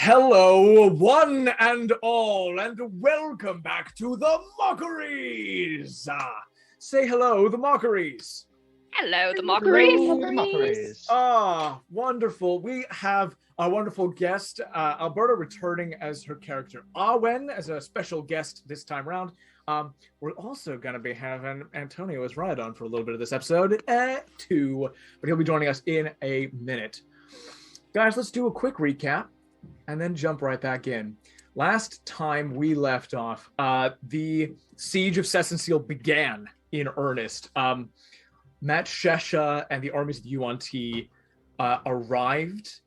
Hello, one and all, and welcome back to the Mockeries! Say hello, the Mockeries! Hello, the Mockeries! Hello, the Mockeries! Wonderful. We have a wonderful guest, Alberta, returning as her character Awen, as a special guest this time around. We're also going to be having Antonio as Riadon for a little bit of this episode, too, but he'll be joining us in a minute. Guys, let's do a quick recap and then jump right back in. Last time we left off, the siege of Sessenseal began in earnest. Matshesha and the armies of the UNT arrived,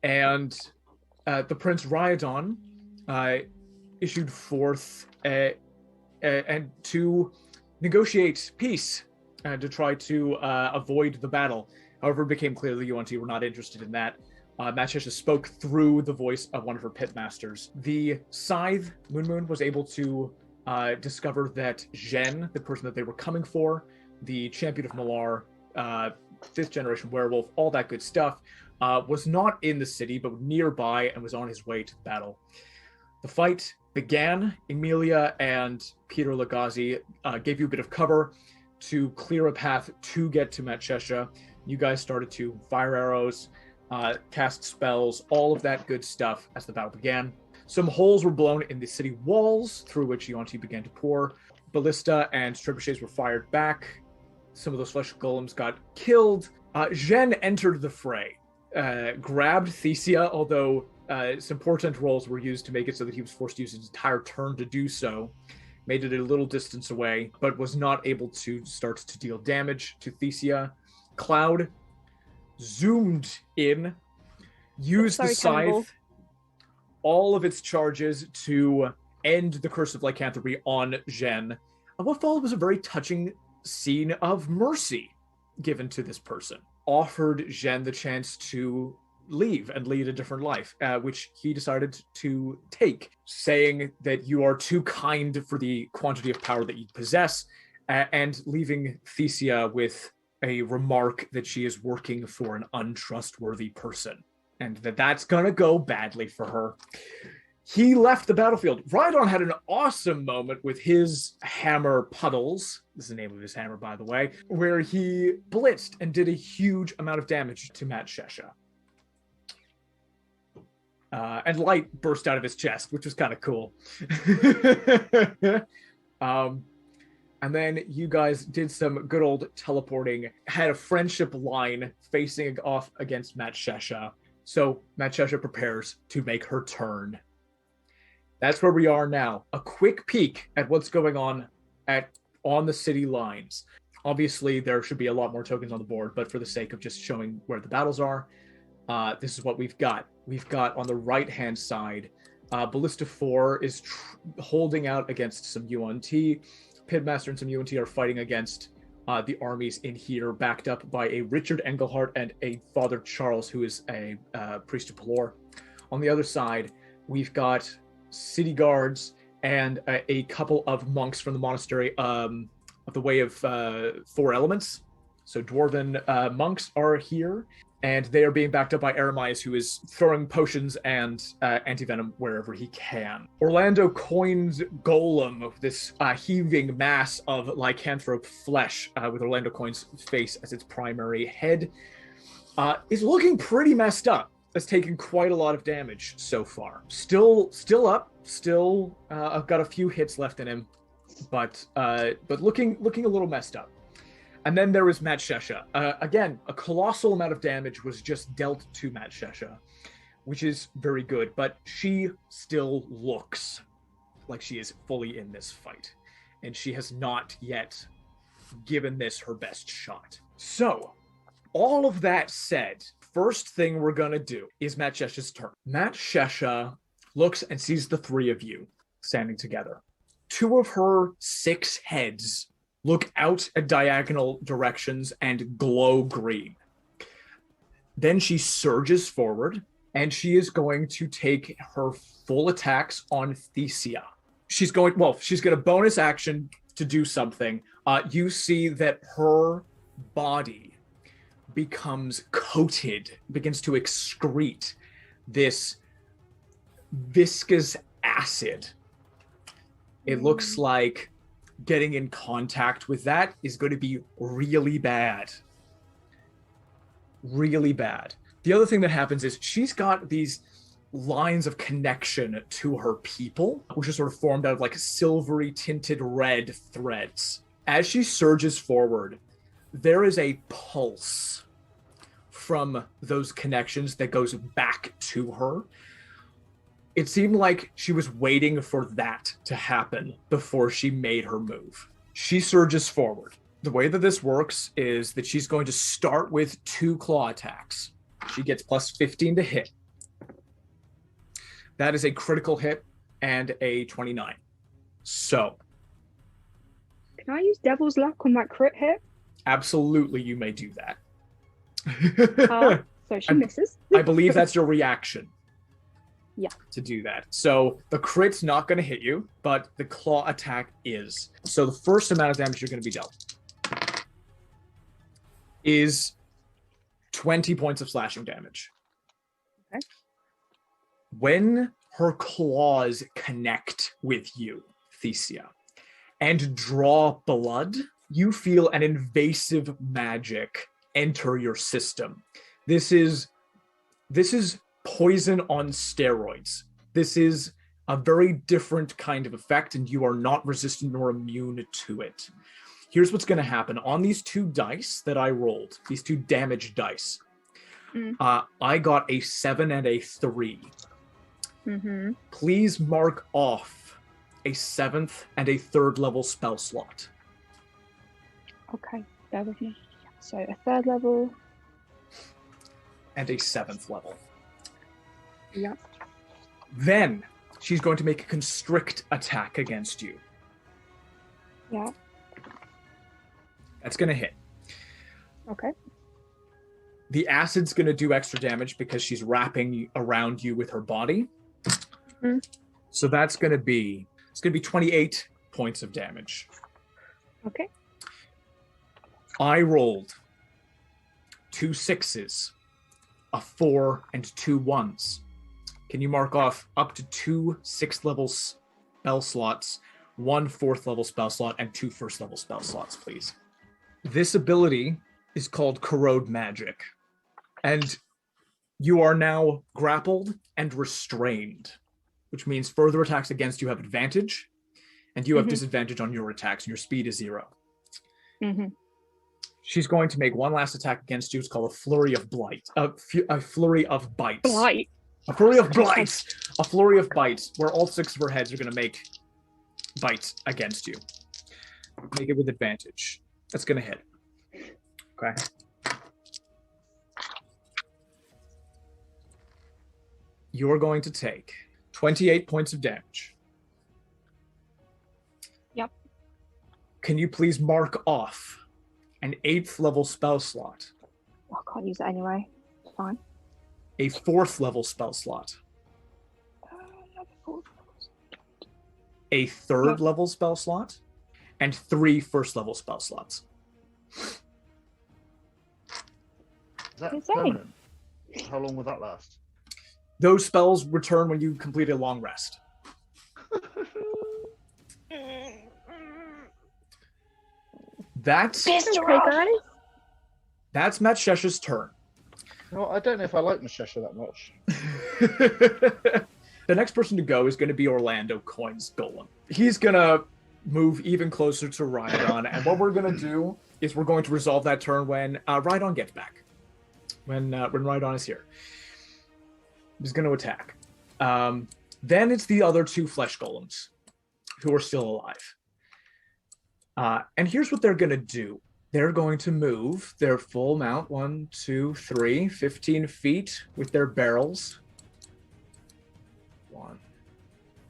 and the Prince Riadon issued forth and to negotiate peace and to try to avoid the battle. However, it became clear the UNT were not interested in that. Matshesha spoke through the voice of one of her pitmasters. The Scythe, Mamoune, was able to discover that Zhen, the person that they were coming for, the champion of Malar, 5th generation werewolf, all that good stuff, was not in the city, but nearby and was on his way to the battle. The fight began. Emilia and Peter Lagazi gave you a bit of cover to clear a path to get to Matshesha. You guys started to fire arrows, cast spells, all of that good stuff as the battle began. Some holes were blown in the city walls through which UNT began to pour. Ballista and trebuchets were fired back. Some of those flesh golems got killed. Zhen entered the fray, grabbed Thesia, although some portent rolls were used to make it so that he was forced to use his entire turn to do so. Made it a little distance away, but was not able to start to deal damage to Thesia. Cloud zoomed in, used the scythe, all of its charges to end the curse of lycanthropy on Zhen. And what followed was a very touching scene of mercy given to this person. Offered Zhen the chance to leave and lead a different life, which he decided to take, saying that you are too kind for the quantity of power that you possess, and leaving Thesia with a remark that she is working for an untrustworthy person, and that's gonna go badly for her. He left the battlefield. Riadon had an awesome moment with his hammer Puddles, this is the name of his hammer, by the way, where he blitzed and did a huge amount of damage to Matshesha. And light burst out of his chest, which was kind of cool. And then you guys did some good old teleporting, had a friendship line facing off against Matshesha. So Matshesha prepares to make her turn. That's where we are now. A quick peek at what's going on on the city lines. Obviously, there should be a lot more tokens on the board, but for the sake of just showing where the battles are, this is what we've got. We've got on the right-hand side, Ballista 4 is holding out against some UNT. Pitmaster and some UNT are fighting against the armies in here, backed up by a Richard Engelhart and a Father Charles, who is a priest of Pelor. On the other side, we've got city guards and a couple of monks from the monastery of the Way of Four Elements. So dwarven monks are here, and they are being backed up by Eremias, who is throwing potions and anti-venom wherever he can. Orlando coins Golem, this heaving mass of lycanthrope flesh, with Orlando Coin's face as its primary head, is looking pretty messed up. It's taken quite a lot of damage so far. Still up. I've got a few hits left in him, but looking a little messed up. And then there was Matshesha. Again, a colossal amount of damage was just dealt to Matshesha, which is very good, but she still looks like she is fully in this fight, and she has not yet given this her best shot. So, all of that said, first thing we're gonna do is Matshesha's turn. Matshesha looks and sees the three of you standing together. Two of her 6 heads look out at diagonal directions and glow green. Then she surges forward, and she is going to take her full attacks on Thesia. She's going to bonus action to do something. You see that her body becomes coated, begins to excrete this viscous acid. It looks like getting in contact with that is going to be really bad. Really bad. The other thing that happens is she's got these lines of connection to her people, which are sort of formed out of like silvery tinted red threads. As she surges forward, there is a pulse from those connections that goes back to her. It seemed like she was waiting for that to happen before she made her move. She surges forward. The way that this works is that she's going to start with 2 claw attacks. She gets plus 15 to hit. That is a critical hit and a 29. So. Can I use Devil's Luck on that crit hit? Absolutely, you may do that. So she misses. I believe that's your reaction. Yeah. To do that. So the crit's not going to hit you, but the claw attack is. So the first amount of damage you're going to be dealt is 20 points of slashing damage. Okay. When her claws connect with you, Thesia, and draw blood, you feel an invasive magic enter your system. This is poison on steroids. This is a very different kind of effect, and you are not resistant nor immune to it. Here's what's going to happen. On these 2 dice that I rolled, these 2 damage dice, I got a 7 and a 3. Mm-hmm. Please mark off a 7th and a 3rd level spell slot. Okay, bear with me. So a 3rd level. And a 7th level. Yep. Then she's going to make a constrict attack against you. Yeah. That's going to hit. Okay. The acid's going to do extra damage because she's wrapping around you with her body. Mm-hmm. So that's going to be 28 points of damage. Okay. I rolled 2 6s, a 4, and 2 1s. Can you mark off up to 2 6th level spell slots, 1 4th level spell slot, and 2 1st level spell slots, please? This ability is called Corrode Magic, and you are now grappled and restrained, which means further attacks against you have advantage, and you have disadvantage on your attacks, and your speed is 0. Mm-hmm. She's going to make one last attack against you. It's called a Flurry of Blight. A Flurry of Bites. Blight. A Flurry of Blights. A Flurry of Bites, where all 6 of her heads are going to make bites against you. Make it with advantage. That's going to hit. Okay. You're going to take 28 points of damage. Yep. Can you please mark off an 8th level spell slot? I can't use it anyway. It's fine. A 4th level spell slot. A 3rd level spell slot. And 3 1st level spell slots. Is that Insane. permanent? How long will that last? Those spells return when you complete a long rest. That's Matshesha's turn. No, I don't know if I like Matshesha that much. The next person to go is going to be Orlando Coins Golem. He's going to move even closer to Riadon, and what we're going to do is we're going to resolve that turn when Riadon gets back. When Riadon is here. He's going to attack. Then it's the other 2 flesh golems who are still alive. And here's what they're going to do. They're going to move their full mount, 1, 2, 3, 15 feet with their barrels. 1,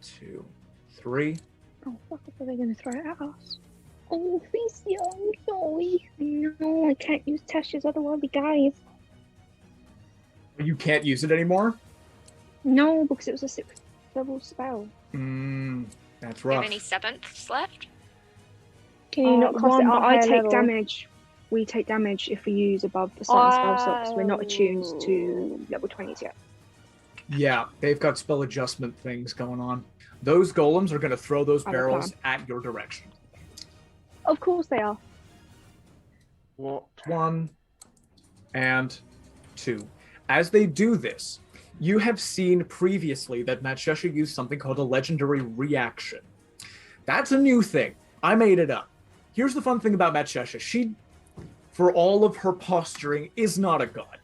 2, 3. Oh, what are they going to throw it at us? Oh, Thesia, no, I can't use Tasha's otherworldly guys. You can't use it anymore? No, because it was a 6th level spell. That's Do you rough. have any 7ths left? Can you not cast it? I take level. damage. We take damage if we use above a certain spell slot because we're not attuned to level 20s yet. Yeah, they've got spell adjustment things going on. Those golems are going to throw those I have a barrels at your direction. Of course they are. What? 1 and 2. As they do this, you have seen previously that Matshesha used something called a legendary reaction. That's a new thing. I made it up. Here's the fun thing about Matshesha. She, for all of her posturing, is not a god.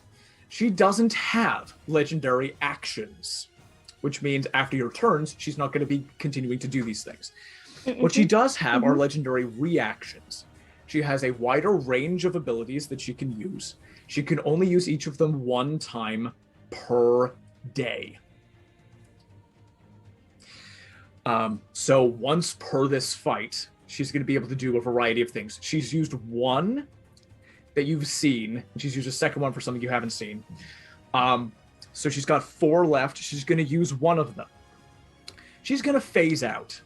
She doesn't have legendary actions, which means after your turns, she's not going to be continuing to do these things. What she does have are legendary reactions. She has a wider range of abilities that she can use. She can only use each of them one time per day. So once per this fight, she's going to be able to do a variety of things. She's used one that you've seen. She's used a second one for something you haven't seen. So she's got 4 left. She's going to use one of them. She's going to phase out.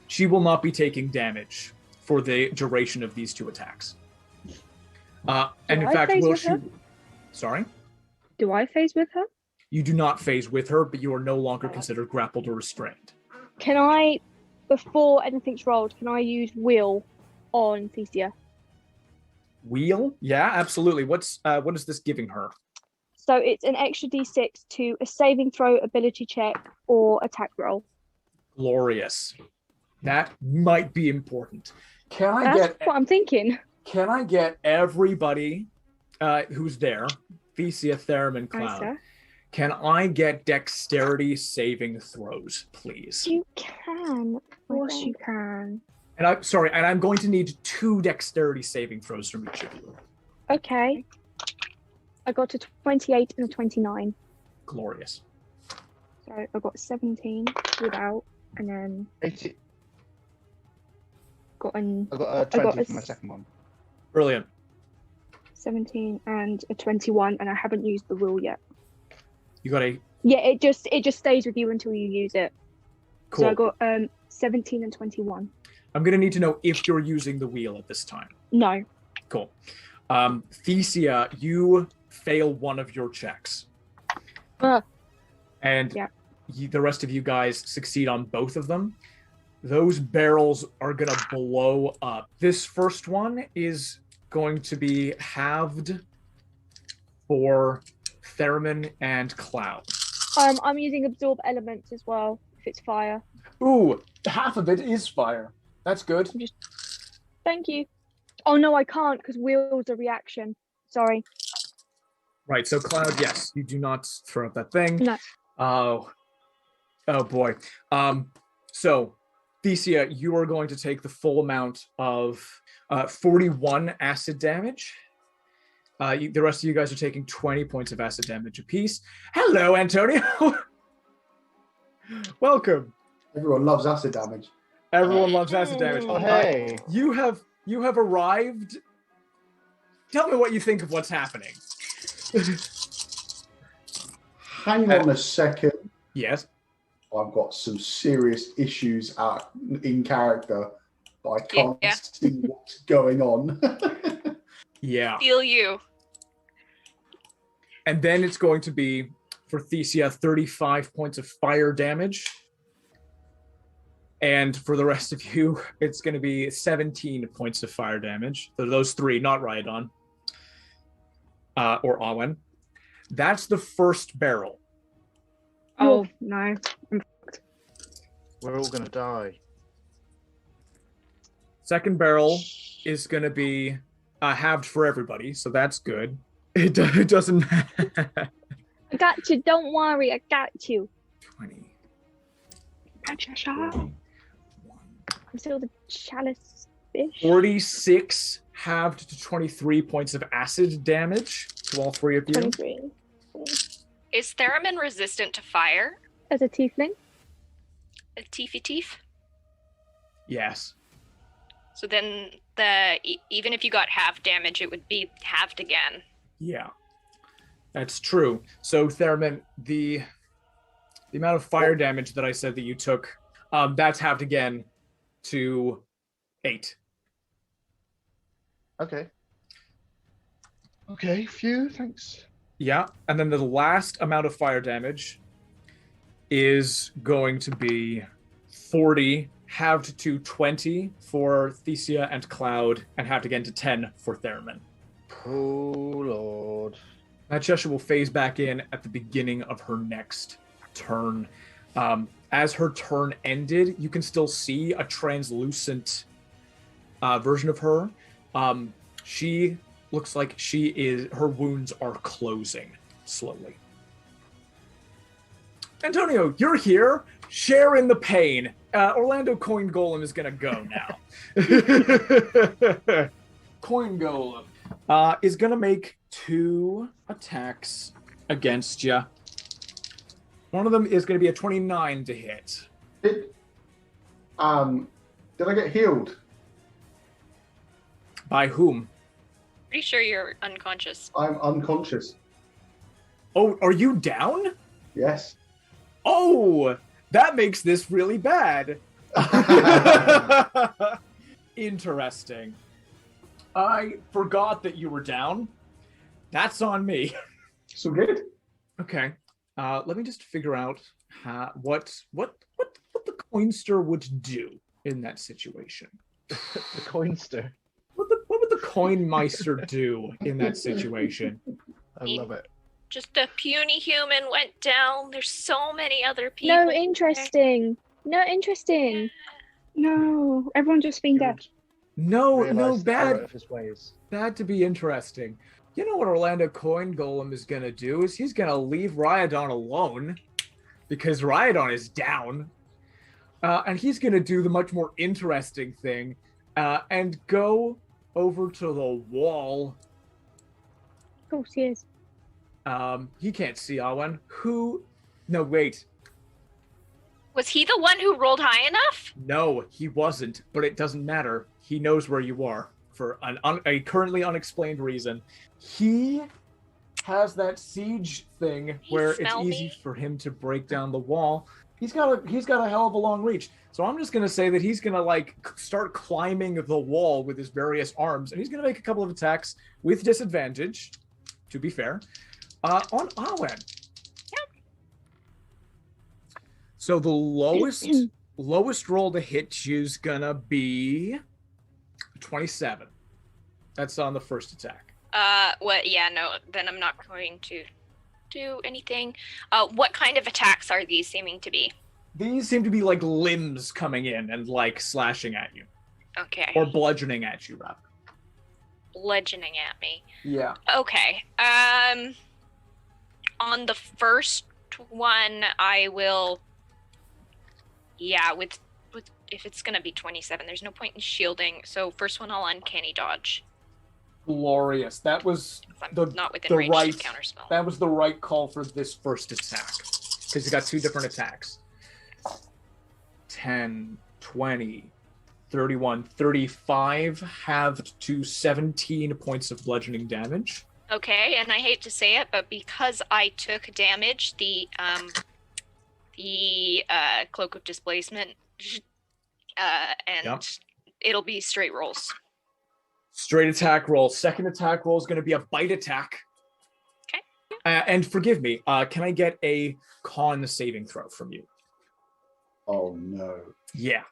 She will not be taking damage for the duration of these 2 attacks. And in fact, will she... Sorry? Do I phase with her? You do not phase with her, but you are no longer considered grappled or restrained. Can I, before anything's rolled, can I use Will on Thesia? Wheel? Yeah, absolutely. What is this giving her? So it's an extra d6 to a saving throw, ability check, or attack roll. Glorious. That might be important. That's what I'm thinking. Can I get everybody who's there, Thesia, Theramin, Cloud, Sir. can I get dexterity saving throws, please? You can. Of course you can. And I'm going to need 2 dexterity saving throws from each of you. Okay. I got a 28 and a 29. Glorious. So I got 17 without, and then 80. got an I got a 20 for my second one. Brilliant. 17 and a 21, and I haven't used the will yet. You got a... Yeah, it just stays with you until you use it. Cool. So I got 17 and 21. I'm going to need to know if you're using the wheel at this time. No. Cool. Thesia, you fail one of your checks. And the rest of you guys succeed on both of them. Those barrels are going to blow up. This first one is going to be halved for Theramin and Cloud. I'm using absorb elements as well, if it's fire. Ooh, half of it is fire. That's good. Thank you. Oh no, I can't because will's a reaction. Sorry. Right, so Cloud, yes, you do not throw up that thing. No. Oh boy. So Thesia, you are going to take the full amount of 41 acid damage. The rest of you guys are taking 20 points of acid damage apiece. Hello, Antonio. Welcome. Everyone loves acid damage. Everyone loves acid damage. Oh, hey. You have arrived. Tell me what you think of what's happening. Hang on a second. Yes. I've got some serious issues in character, but I can't see what's going on. Yeah. Feel you. And then it's going to be, for Thesia, 35 points of fire damage. And for the rest of you, it's going to be 17 points of fire damage. So those 3, not Riadon. Or Awen. That's the first barrel. Oh, no. We're all going to die. Second barrel is going to be halved for everybody, so that's good. It doesn't matter. I got you. Don't worry. I got you. 20. Matshesha. I'm still the chalice fish. 46 halved to 23 points of acid damage to all 3 of you. 23. Is Theramin resistant to fire? As a tiefling? A teefy teef? Yes. So then even if you got half damage, it would be halved again. Yeah. That's true. So Theramin, the amount of fire damage that I said that you took, that's halved again to 8. Okay. Okay, phew, thanks. Yeah, and then the last amount of fire damage is going to be 40, halved to 20 for Thesia and Cloud, and halved again to 10 for Theramin. Oh, Lord. Matshesha will phase back in at the beginning of her next turn. As her turn ended, you can still see a translucent version of her. She looks like her wounds are closing slowly. Antonio, you're here. Share in the pain. Orlando Coin Golem is going to go now. Coin Golem is going to make 2 attacks against you. One of them is going to be a 29 to hit. Did I get healed? By whom? Pretty sure you're unconscious. I'm unconscious. Oh, are you down? Yes. Oh, that makes this really bad. Interesting. I forgot that you were down. That's on me. So good. Okay. Let me just figure out what the coinster would do in that situation. The coinster. What would the coinmeister do in that situation? I love it. Just a puny human went down. There's so many other people. No interesting. Not interesting. No, everyone just being dead. No, Realise the error bad. of his ways. Bad to be interesting. You know what Orlando Coin Golem is going to do is he's going to leave Riadon alone because Riadon is down. And he's going to do the much more interesting thing and go over to the wall. Of course he is. He can't see Awen. No, wait. Was he the one who rolled high enough? No, he wasn't, but it doesn't matter. He knows where you are for a currently unexplained reason. He has that siege thing where it's easy for him to break down the wall. He's got a hell of a long reach. So I'm just gonna say that he's gonna start climbing the wall with his various arms, and he's gonna make a couple of attacks with disadvantage, to be fair, on Awen. Yep. So the lowest roll to hit you's gonna be 27. That's on the first attack. What? Yeah, no. Then I'm not going to do anything. What kind of attacks are these seeming to be? These seem to be like limbs coming in and slashing at you. Okay. Or bludgeoning at you, rather. Bludgeoning at me. Yeah. Okay. On the first one, I will. Yeah, with if it's gonna be 27, there's no point in shielding. So first one, I'll uncanny dodge. Glorious. That was Not within range to counterspell. That was the right call for this first attack. Because you got 2 different attacks. 10, 20, 31, 35, halved to 17 points of bludgeoning damage. Okay, and I hate to say it, but because I took damage, the cloak of displacement, and it'll be straight rolls. Straight attack roll. Second attack roll is going to be a bite attack. Okay. And forgive me, can I get a con saving throw from you? Oh no. Yeah.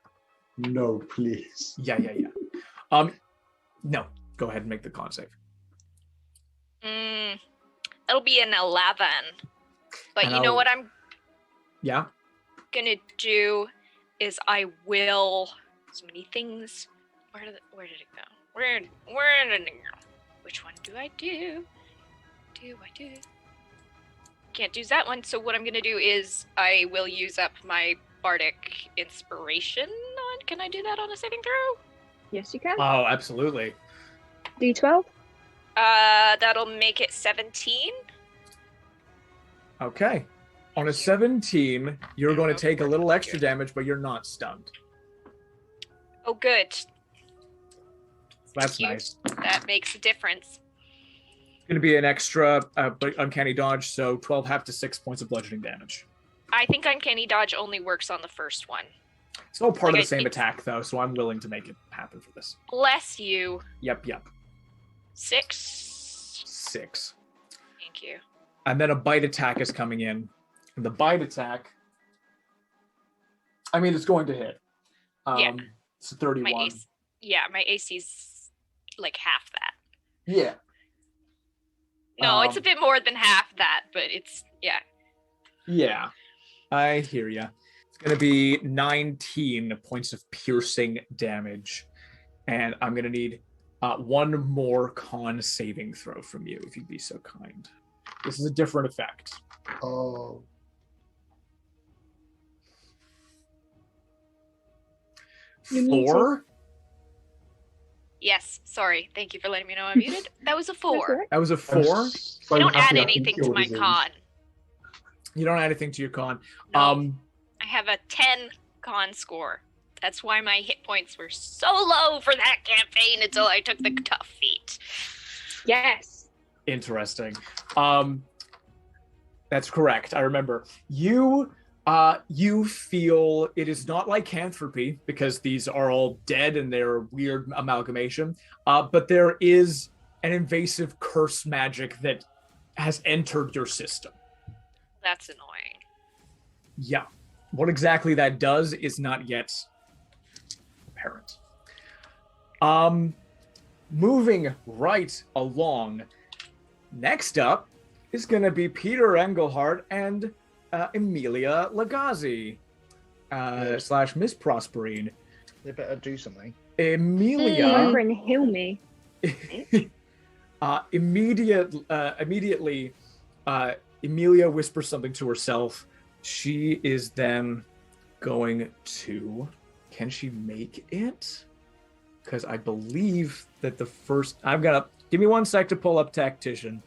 No, please. Yeah. No. Go ahead and make the con save. It'll be an 11. But you know what I'm gonna do is I will. So many things. Where did it go? Where did it go? Which one do I do? Can't do that one. So what I'm gonna do is I will use up my bardic inspiration. Can I do that on a saving throw? Yes, you can. Oh, absolutely. D12. That'll make it 17. Okay. On a 17, you're going to take a little extra damage, but you're not stunned. Oh, good. That's nice. That makes a difference. It's going to be an extra uncanny dodge, so 12 half to 6 points of bludgeoning damage. I think uncanny dodge only works on the first one. It's all part of the same attack, though, so I'm willing to make it happen for this. Bless you. Yep. 6. 6. Thank you. And then a bite attack is coming in. And the bite attack, I mean, it's going to hit. Yeah. It's a 31. My AC's like half that. Yeah. No, it's a bit more than half that, but it's, yeah. Yeah, I hear ya. It's going to be 19 points of piercing damage. And I'm going to need one more con saving throw from you, if you'd be so kind. This is a different effect. Oh. You're 4? Yes, sorry. Thank you for letting me know I'm muted. That was a 4. That was a 4? I don't add anything to my con. You don't add anything to your con. No. I have a 10 con score. That's why my hit points were so low for that campaign until I took the tough feat. Yes. Interesting. That's correct. I remember. You feel it is not lycanthropy because these are all dead and they're a weird amalgamation. But there is an invasive curse magic that has entered your system. That's annoying. Yeah. What exactly that does is not yet apparent. Moving right along. Next up is going to be Peter Engelhardt and Emilia Lagazi / Miss Prosperine. They better do something. Emilia. Remember and heal me. Immediately, Emilia whispers something to herself. She is then going to... Can she make it? Because I believe that the first... I'm going to... Give me one sec to pull up Tactician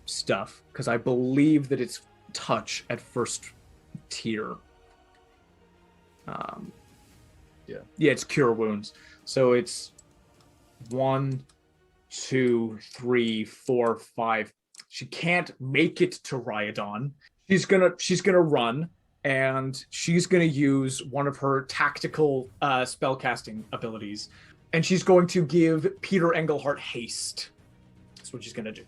stuff. Because I believe that it's touch at first tier. Yeah, it's cure wounds. So it's 1, 2, 3, 4, 5. She can't make it to Riadon. She's gonna run, and she's gonna use one of her tactical spellcasting abilities, and she's going to give Peter Engelhardt haste. That's what she's gonna do.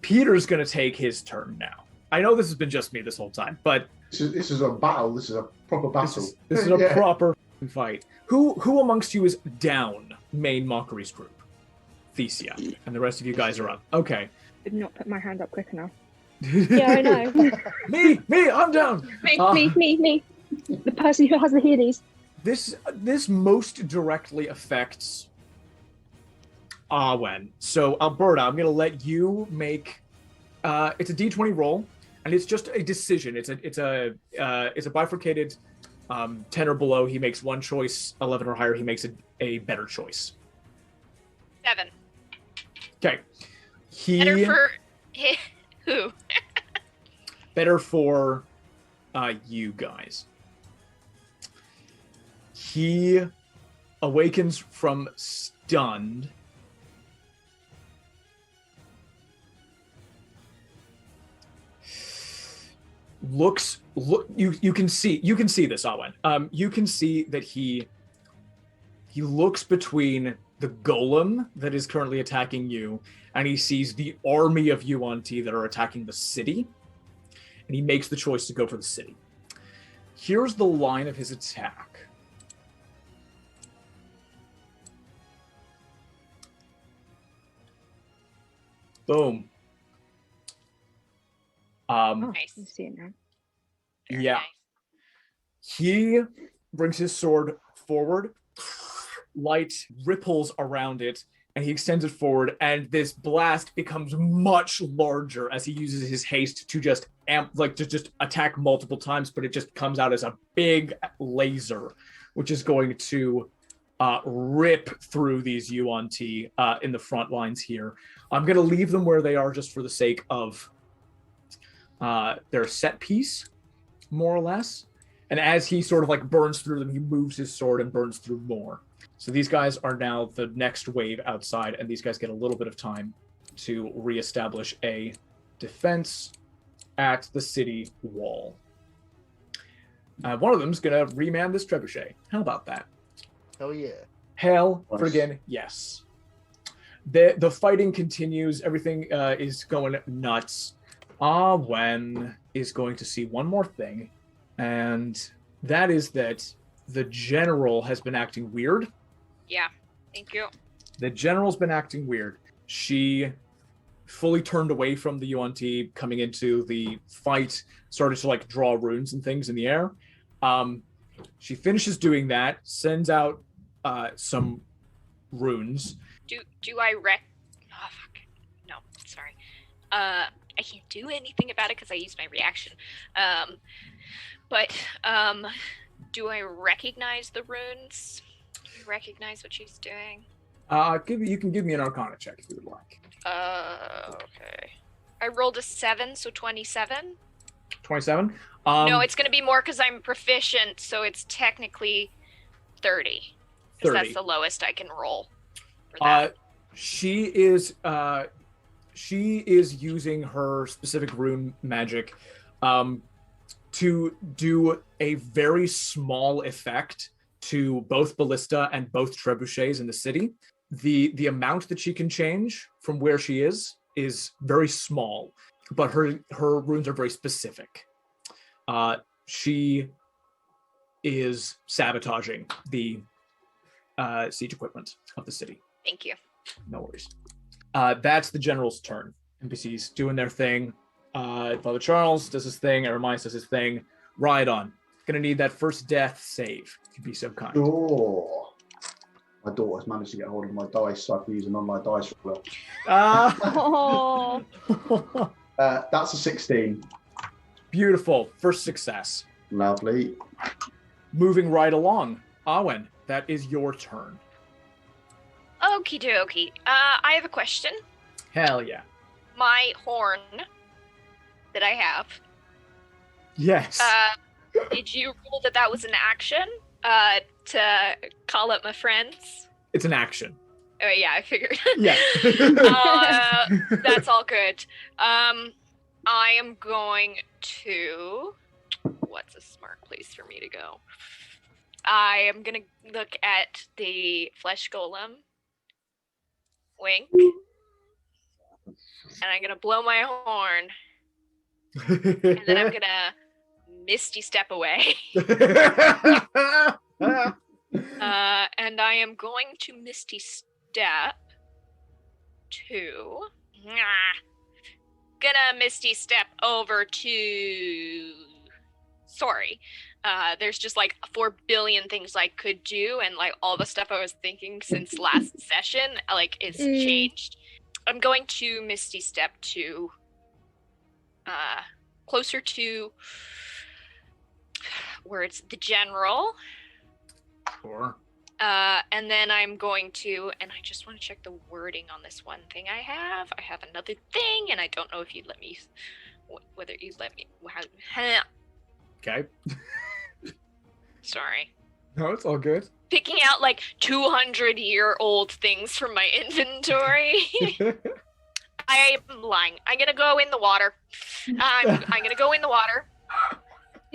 Peter's gonna take his turn now. I know this has been just me this whole time, but This is a battle. This is a proper battle. This is a proper fight. Who amongst you is down? Main Mockeries group. Thesia. And the rest of you guys are up. Okay. Did not put my hand up quick enough. Yeah, I know. me, I'm down. Me. The person who has the healies. This most directly affects Awen. So Alberta, I'm gonna let you make. It's a D20 roll, and it's just a decision. It's a bifurcated 10 or below. He makes one choice. 11 or higher, he makes a better choice. 7. Okay. Better for who? Better for you guys. He awakens from stunned. You can see this, Awen. You can see that he looks between the golem that is currently attacking you, and he sees the army of Yuan-Ti that are attacking the city, and he makes the choice to go for the city. Here's the line of his attack. Boom. Nice. I see it now. Very Yeah. nice. He brings his sword forward, light ripples around it, and he extends it forward, and this blast becomes much larger as he uses his haste to just attack multiple times, but it just comes out as a big laser, which is going to rip through these Yuan-Ti in the front lines here. I'm going to leave them where they are just for the sake of their set piece, more or less. And as he sort of burns through them, he moves his sword and burns through more. So these guys are now the next wave outside, and these guys get a little bit of time to reestablish a defense at the city wall. One of them's going to reman this trebuchet. How about that? Hell yeah. Hell Nice. friggin' yes. The fighting continues. Everything is going nuts. Awen is going to see one more thing, and that is that the general has been acting weird. Yeah, thank you. The general's been acting weird. She fully turned away from the UNT coming into the fight, started to like draw runes and things in the air. She finishes doing that, sends out some runes. Do I Oh fuck! No, sorry. I can't do anything about it because I used my reaction. But do I recognize the runes? Do you recognize what she's doing? You can give me an Arcana check if you would like. Okay. I rolled a 7, so 27. 27? No, it's going to be more because I'm proficient, so it's technically 30. 30. That's the lowest I can roll for that. She is using her specific rune magic to do a very small effect to both ballista and both trebuchets in the city. The amount that she can change from where she is very small, but her runes are very specific. She is sabotaging the siege equipment of the city. Thank you. No worries. That's the general's turn. NPCs doing their thing. Father Charles does his thing. Eremias does his thing. Riadon. Gonna need that first death save. If you'd be so kind. Oh. My daughter's managed to get hold of my dice, so I can use an online dice roller. Oh. That's a 16. Beautiful. First success. Lovely. Moving right along. Awen, that is your turn. Okie dokie. I have a question. Hell yeah. My horn that I have. Yes. Did you rule that was an action? To call up my friends? It's an action. Oh yeah, I figured. Yeah. That's all good. I am going to... What's a smart place for me to go? I am going to look at the flesh golem. Wink. And I'm going to blow my horn. And then I'm going to misty step away. And I am going to misty step to... Gonna misty step over to... Sorry. There's just like 4 billion things I could do, and like all the stuff I was thinking since last session like is changed. I'm going to misty step to closer to where it's the general. Sure. And then I'm going to, and I just want to check the wording on this one thing I have. I have another thing, and I don't know if you'd let me, whether you'd let me. Okay. Sorry. No, it's all good. Picking out like 200-year-old things from my inventory. I'm lying. I'm gonna go in the water. I'm gonna go in the water.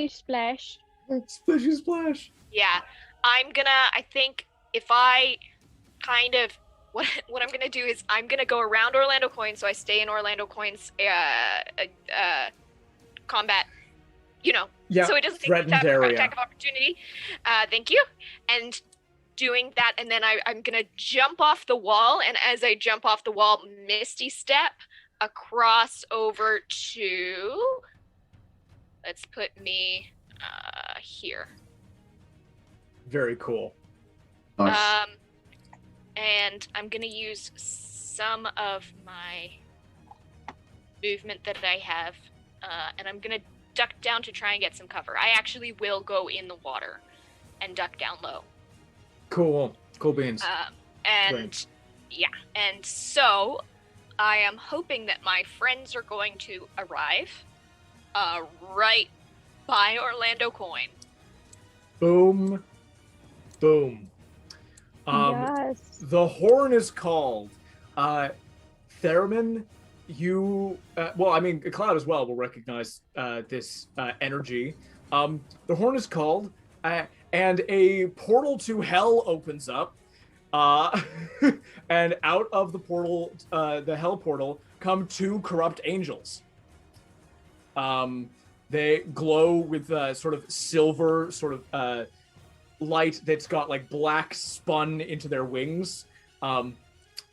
Splash. Splishy splash. Yeah. I think if I kind of, what I'm going to do is I'm going to go around Orlando Coins, so I stay in Orlando Coins combat, so it doesn't take attack of opportunity. Thank you. And doing that, and then I'm going to jump off the wall, and as I jump off the wall, misty step across over to, let's put me here. Very cool. Nice. And I'm gonna use some of my movement that I have, and I'm gonna duck down to try and get some cover. I actually will go in the water and duck down low. Cool. Cool beans. And so I am hoping that my friends are going to arrive right by Orlando Coin. Boom. Boom. Yes. The horn is called. Theramin, you... Cloud as well will recognize this energy. The horn is called, and a portal to hell opens up, And out of the portal, the hell portal, come 2 corrupt angels. They glow with sort of silver, light that's got like black spun into their wings.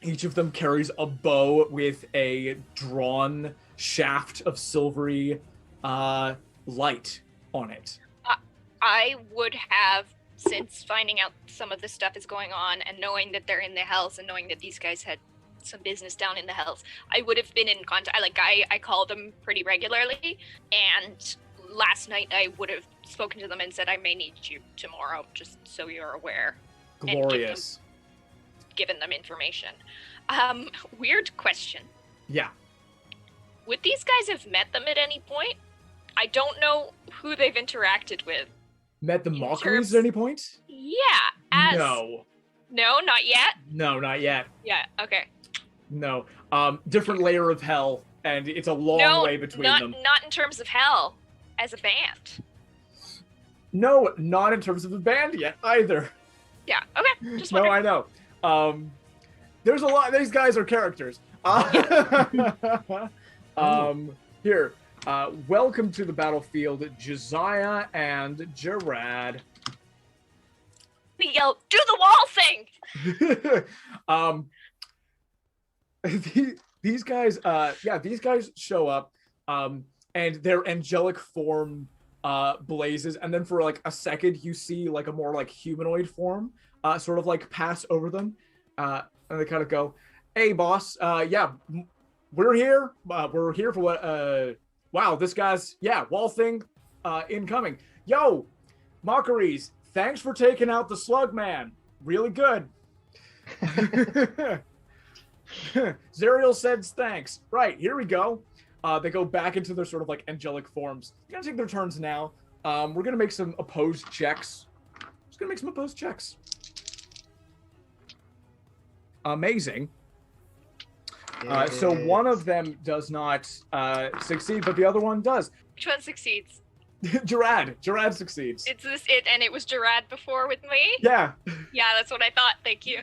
Each of them carries a bow with a drawn shaft of silvery light on it. I would have, since finding out some of this stuff is going on and knowing that they're in the Hells and knowing that these guys had some business down in the Hells, I would have been in contact. I call them pretty regularly, and last night I would have spoken to them and said, I may need you tomorrow, just so you're aware. Glorious. Given them information. Weird question. Yeah. Would these guys have met them at any point? I don't know who they've interacted with. Met the Mockeries at any point? Yeah. No. No, not yet? No, not yet. Yeah, okay. No. Different layer of hell, and it's a long way between them. Not in terms of hell, as a band. No, not in terms of the band yet, either. Yeah, okay. Just wondering. No, I know. There's a lot. These guys are characters. Here. Welcome to the battlefield, Josiah and Jarad. We yell, do the wall thing! These guys, these guys show up, and their angelic form blazes, and then for like a second you see like a more like humanoid form sort of like pass over them, and they kind of go, hey boss, we're here for what wow, this guy's wall thing incoming. Yo, Mockeries, thanks for taking out the slug man, really good. Zerial says thanks. Right, here we go. They go back into their sort of like angelic forms. They're gonna take their turns now. We're gonna make some opposed checks. Just gonna make some opposed checks. Amazing. So one of them does not succeed, but the other one does. Which one succeeds? Jarad succeeds. And it was Jarad before with me? Yeah. Yeah, that's what I thought. Thank you.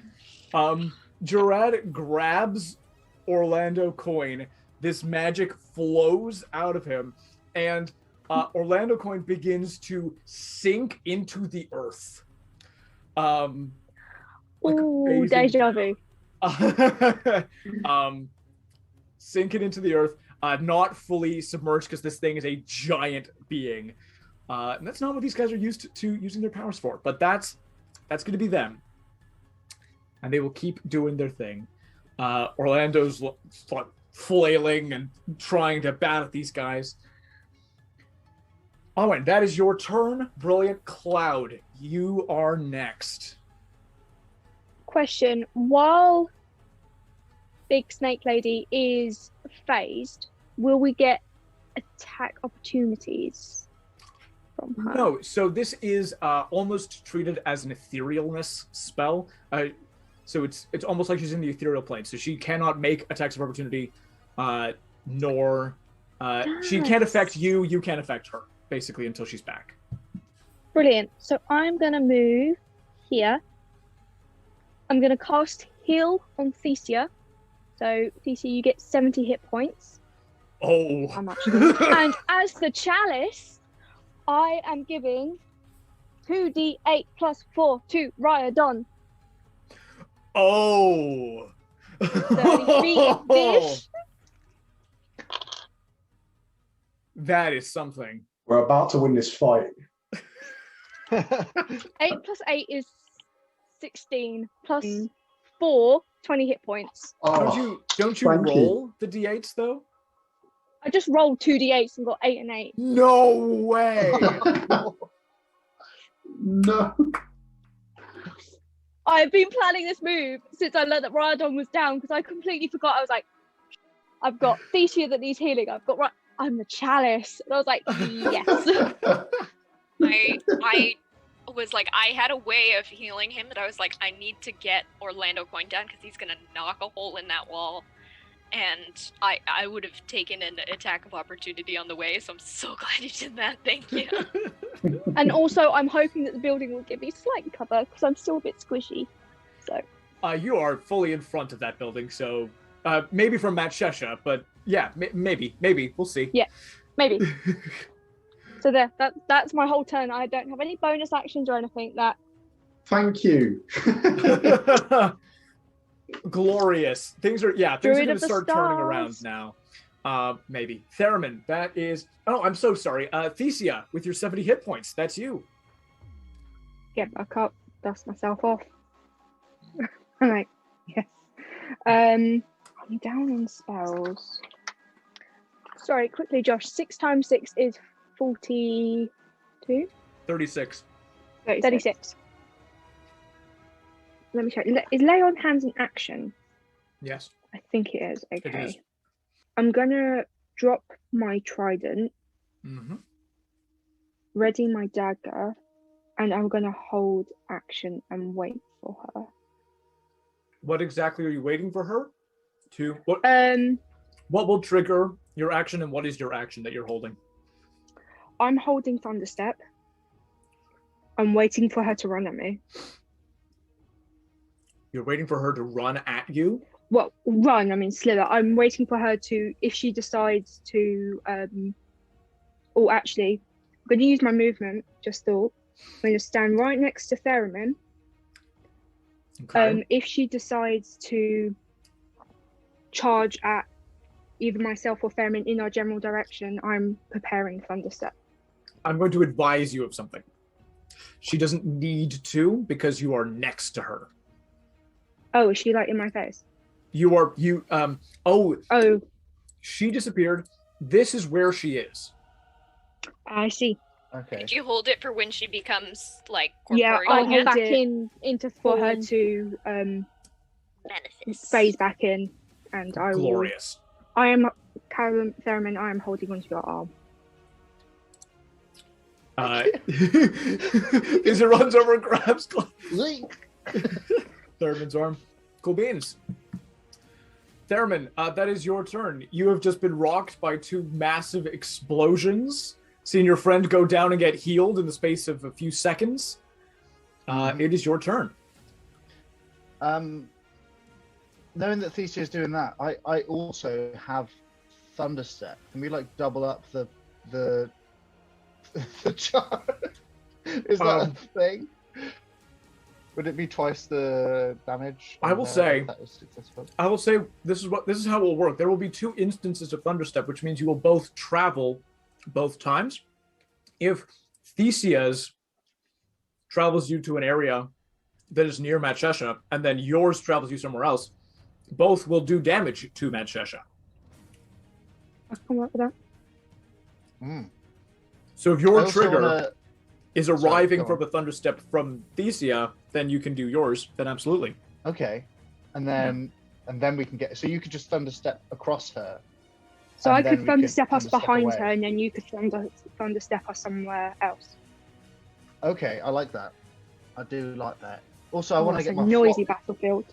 Jarad grabs Orlando Coin. This magic flows out of him, and Orlando Coin begins to sink into the earth. Ooh, deja vu. Sinking into the earth, not fully submerged because this thing is a giant being. And that's not what these guys are used to using their powers for, but that's going to be them. And they will keep doing their thing. Orlando's flailing and trying to bat at these guys. Awen, that is your turn. Brilliant. Cloud, you are next. Question: while Big Snake Lady is phased, will we get attack opportunities from her? No, so this is almost treated as an etherealness spell. So it's almost like she's in the ethereal plane. So she cannot make attacks of opportunity, nor she can't affect you. You can't affect her, basically, until she's back. Brilliant. So I'm going to move here. I'm going to cast Heal on Thesia. So, Thesia, you get 70 hit points. Oh. How much? And as the chalice, I am giving 2d8 plus 4 to Riadon. Oh. 33-ish. That is something. We're about to win this fight. 8 plus 8 is 16 plus 4, 20 hit points. Oh, don't you roll the d8s though? I just rolled 2d8s and got 8 and 8. No way. No. I've been planning this move since I learned that Riadon was down because I completely forgot. I was like, I've got Thesia that needs healing. I'm the chalice. And I was like, yes. I was like, I had a way of healing him that I was like, I need to get Orlando Coin down because he's gonna knock a hole in that wall, and I would have taken an attack of opportunity on the way. So I'm so glad you did that. Thank you. And also, I'm hoping that the building will give me slight cover because I'm still a bit squishy. So You are fully in front of that building, so maybe from Matshesha, but yeah, maybe. We'll see. Yeah, maybe. So that's my whole turn. I don't have any bonus actions or anything. Thank you. Glorious. Things are going to start turning around now. Maybe. Theramin, that is... Oh, I'm so sorry. Thesia, with your 70 hit points. That's you. Get back up. Dust myself off. I'm like, yes. I'm down on spells. Sorry, quickly, Josh. 6 times 6 is 42? 36. 36. Let me check. Is lay on hands an action? Yes. I think it is. Okay. It is. I'm gonna drop my trident, ready my dagger, and I'm gonna hold action and wait for her. What exactly are you waiting for her to? What will trigger your action, and what is your action that you're holding? I'm holding Thunderstep. I'm waiting for her to run at me. You're waiting for her to run at you? Well, run, I mean slither. I'm waiting for her to, if she decides to, actually, I'm going to use my movement, just thought. I'm going to stand right next to Theramin. Okay. If she decides to charge at either myself or Theramin in our general direction, I'm preparing Thunderstep. I'm going to advise you of something. She doesn't need to, because you are next to her. Oh, is she like in my face? Oh. She disappeared. This is where she is. I see. Okay. Did you hold it for when she becomes like corporeal? Yeah, I'll hold back into for her to phase back in, and I will. Glorious. I am Callum Theramin. I am holding onto your arm. It runs over and grabs Theramin's arm. Cool beans. Theramin, that is your turn. You have just been rocked by 2 massive explosions. Seeing your friend go down and get healed in the space of a few seconds. It is your turn. Knowing that Thesia is doing that, I also have Thunderstep. Can we like double up the charge? Is that a thing? Would it be twice the damage? I will say this is how it will work. There will be 2 instances of Thunderstep, which means you will both travel both times. If Thesia's travels you to an area that is near Matshesha, and then yours travels you somewhere else, both will do damage to Matshesha. I can work with that. So if your trigger is arriving from a Thunderstep from Thesia, then you can do yours. Then absolutely. Okay, and then we can get. So you could just Thunderstep across her. So I could Thunderstep us behind her, and then you could Thunderstep us somewhere else. Okay, I like that. I do like that. Also, I want to get my noisy battlefield.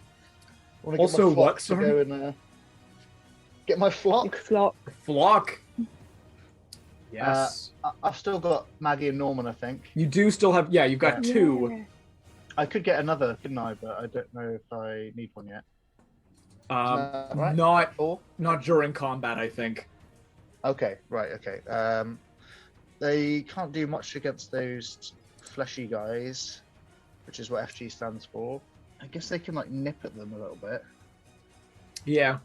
Also, what? To go and get my flock. Flock. Yes. I've still got Maggie and Norman, I think. You do still have, you've got 2. Yeah. I could get another, couldn't I? But I don't know if I need one yet. Right? Not during combat, I think. Okay, right, okay. They can't do much against those fleshy guys, which is what FG stands for. I guess they can like nip at them a little bit. Yeah.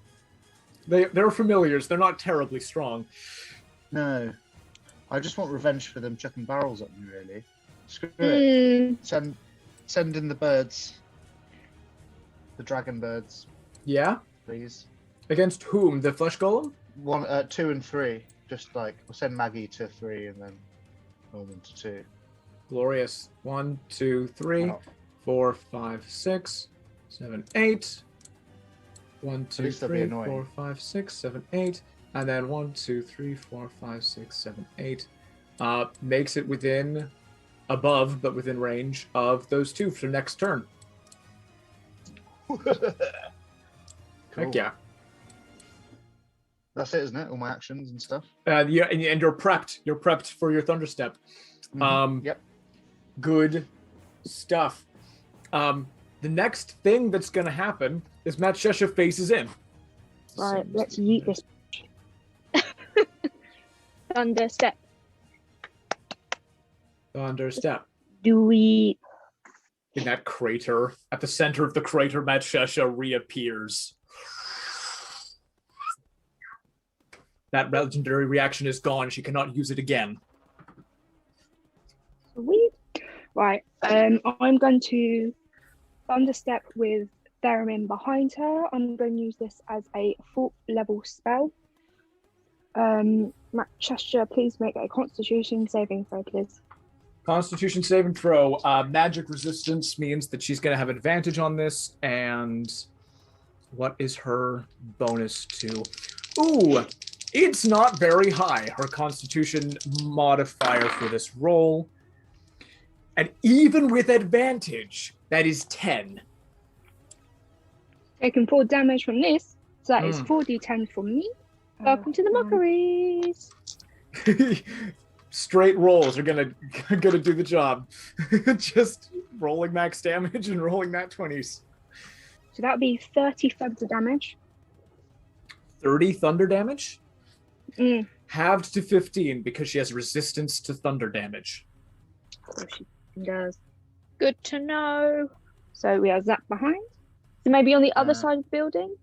They're familiars. They're not terribly strong. No. I just want revenge for them chucking barrels at me, really. Screw it. Send in the birds. The dragon birds. Yeah? Please. Against whom? The flesh golem? 2 and 3. Just like, we'll send Maggie to 3 and then Norman to 2. Glorious. 1, 2, 3, 4, 5, 6, 7, 8. 1, 2, 3, 4, 5, 6, 7, 8. And then 1, 2, 3, 4, 5, 6, 7, 8. Makes it above, but within range of those 2 for next turn. Cool. Heck yeah. That's it, isn't it? All my actions and stuff. And you're prepped. You're prepped for your Thunderstep. Yep. Good stuff. The next thing that's going to happen is Matshesha faces in. Right, let's yeet this. Thunder step. Thunder step. Do we... In that crater, at the center of the crater, Matshesha reappears. That legendary reaction is gone. She cannot use it again. Sweet. Right, I'm going to Thunder step with Theramin behind her. I'm going to use this as a 4th level spell. Matshesha, please make a Constitution saving throw, please. Constitution saving throw. Magic resistance means that she's going to have advantage on this. And what is her bonus to? Ooh, it's not very high. Her Constitution modifier for this roll. And even with advantage, that is 10. Taking 4 damage from this. So that is 4d10 for me. Welcome to the Mockeries. Straight rolls are gonna do the job. Just rolling max damage and rolling nat 20s. So that would be 30 thunder damage. 30 thunder damage? Halved to 15 because she has resistance to thunder damage. Oh, she does. Good to know. So we have that behind. So maybe on the other side of the building?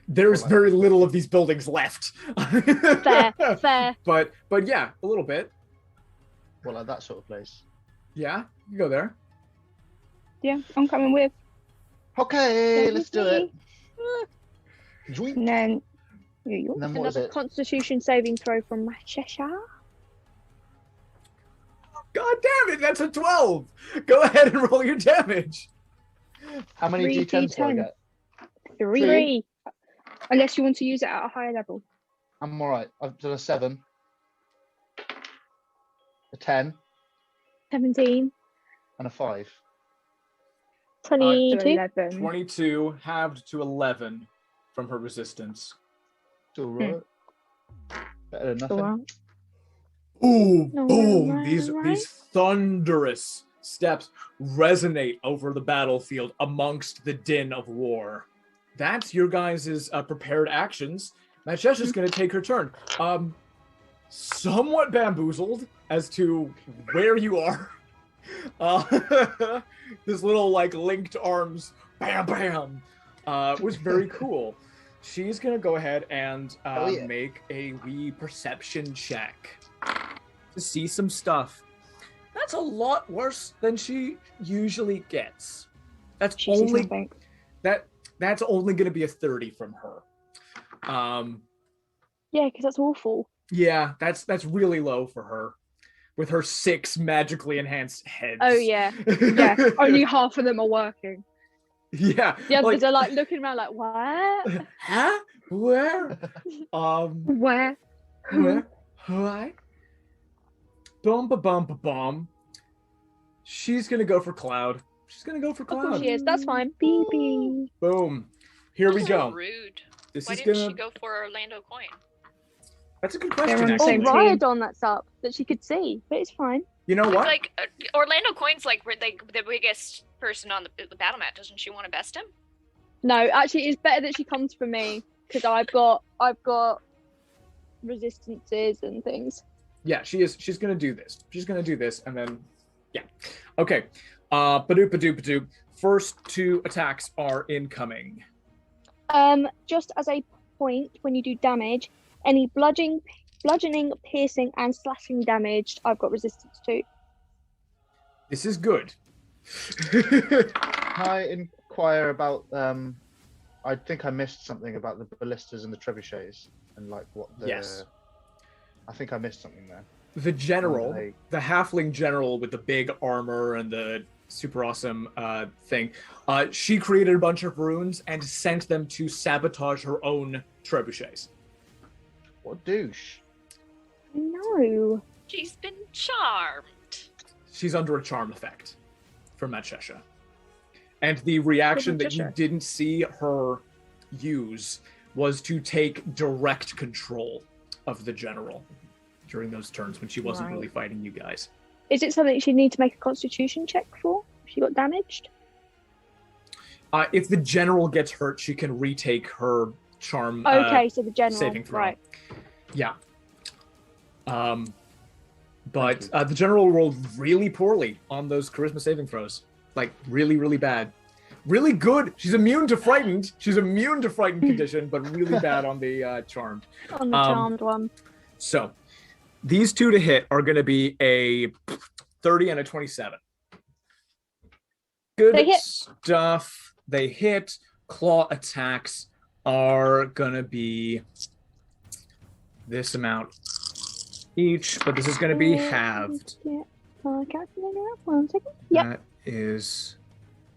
There's very little of these buildings left. Fair. But yeah, a little bit. Well, like that sort of place. Yeah, you go there. Yeah, I'm coming with. Okay, let's do it. And then another Constitution saving throw from Matshesha. God damn it, that's a 12! Go ahead and roll your damage. How many D10s do I get? 3. Unless you want to use it at a higher level. I'm alright. I've done a 7. A 10. 17. And a 5. 22. 22 halved to 11 from her resistance. Still right. Better than nothing. Ooh, boom! These thunderous steps resonate over the battlefield amongst the din of war. That's your guys' prepared actions. Matshesha's going to take her turn. Somewhat bamboozled as to where you are. This little linked arms, bam, bam, was very cool. She's going to go ahead and make a wee perception check to see some stuff. That's a lot worse than she usually gets. That's only going to be a 30 from her. Yeah, because that's awful. Yeah, that's really low for her. With her 6 magically enhanced heads. Oh yeah. Yeah. Only half of them are working. Yeah. The others are looking around like, what? Huh? Where? Where? Where? Why? Bum. She's gonna go for Cloud. Of course she is. That's fine. Beep. Boom. Here we go. Rude. Why didn't she go for Orlando Coin? That's a good question. Riadon that's up that she could see, but it's fine. You know what? Orlando Coin's the biggest person on the battle mat. Doesn't she want to best him? No, actually, it's better that she comes for me because I've got resistances and things. Yeah, she is. She's gonna do this. And then, yeah. Okay. Badoop. First 2 attacks are incoming. Just as a point, when you do damage, any bludgeoning, piercing, and slashing damage, I've got resistance to. This is good. Can I inquire about? I think I missed something about the ballistas and the trebuchets and what the. Yes. I think I missed something there. The general, the halfling general with the big armor and the super awesome thing, she created a bunch of runes and sent them to sabotage her own trebuchets. What douche? No. She's been charmed. She's under a charm effect from Matshesha. And the reaction that you didn't see her use was to take direct control of the general during those turns when she wasn't really fighting you guys. Is it something she'd need to make a constitution check for? She got damaged? If the general gets hurt, she can retake her charm. Okay, so the general saving throw. Right. Yeah. But the general rolled really poorly on those charisma saving throws. Like, really, really bad. Really good. She's immune to frightened. She's immune to frightened condition, but really bad on the charmed. On the charmed one. So, these two to hit are going to be a 30 and a 27. Good stuff. They hit. Claw attacks are going to be this amount each, but this is going to be halved. Calculator up 1 second. Yep. That is...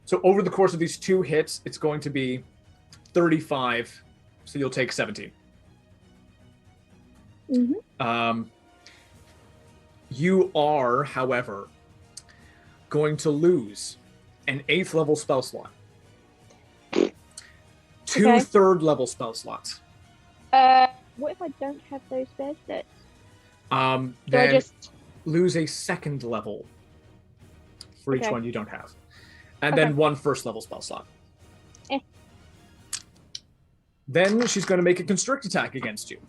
So over the course of these two hits, it's going to be 35, so you'll take 17. Mm-hmm. You are, however, going to lose an 8th level spell slot. 2 3rd level spell slots. What if I don't have those spare stats? Then I just lose a 2nd level for each one you don't have. And then 1 1st level spell slot. Then she's going to make a constrict attack against you.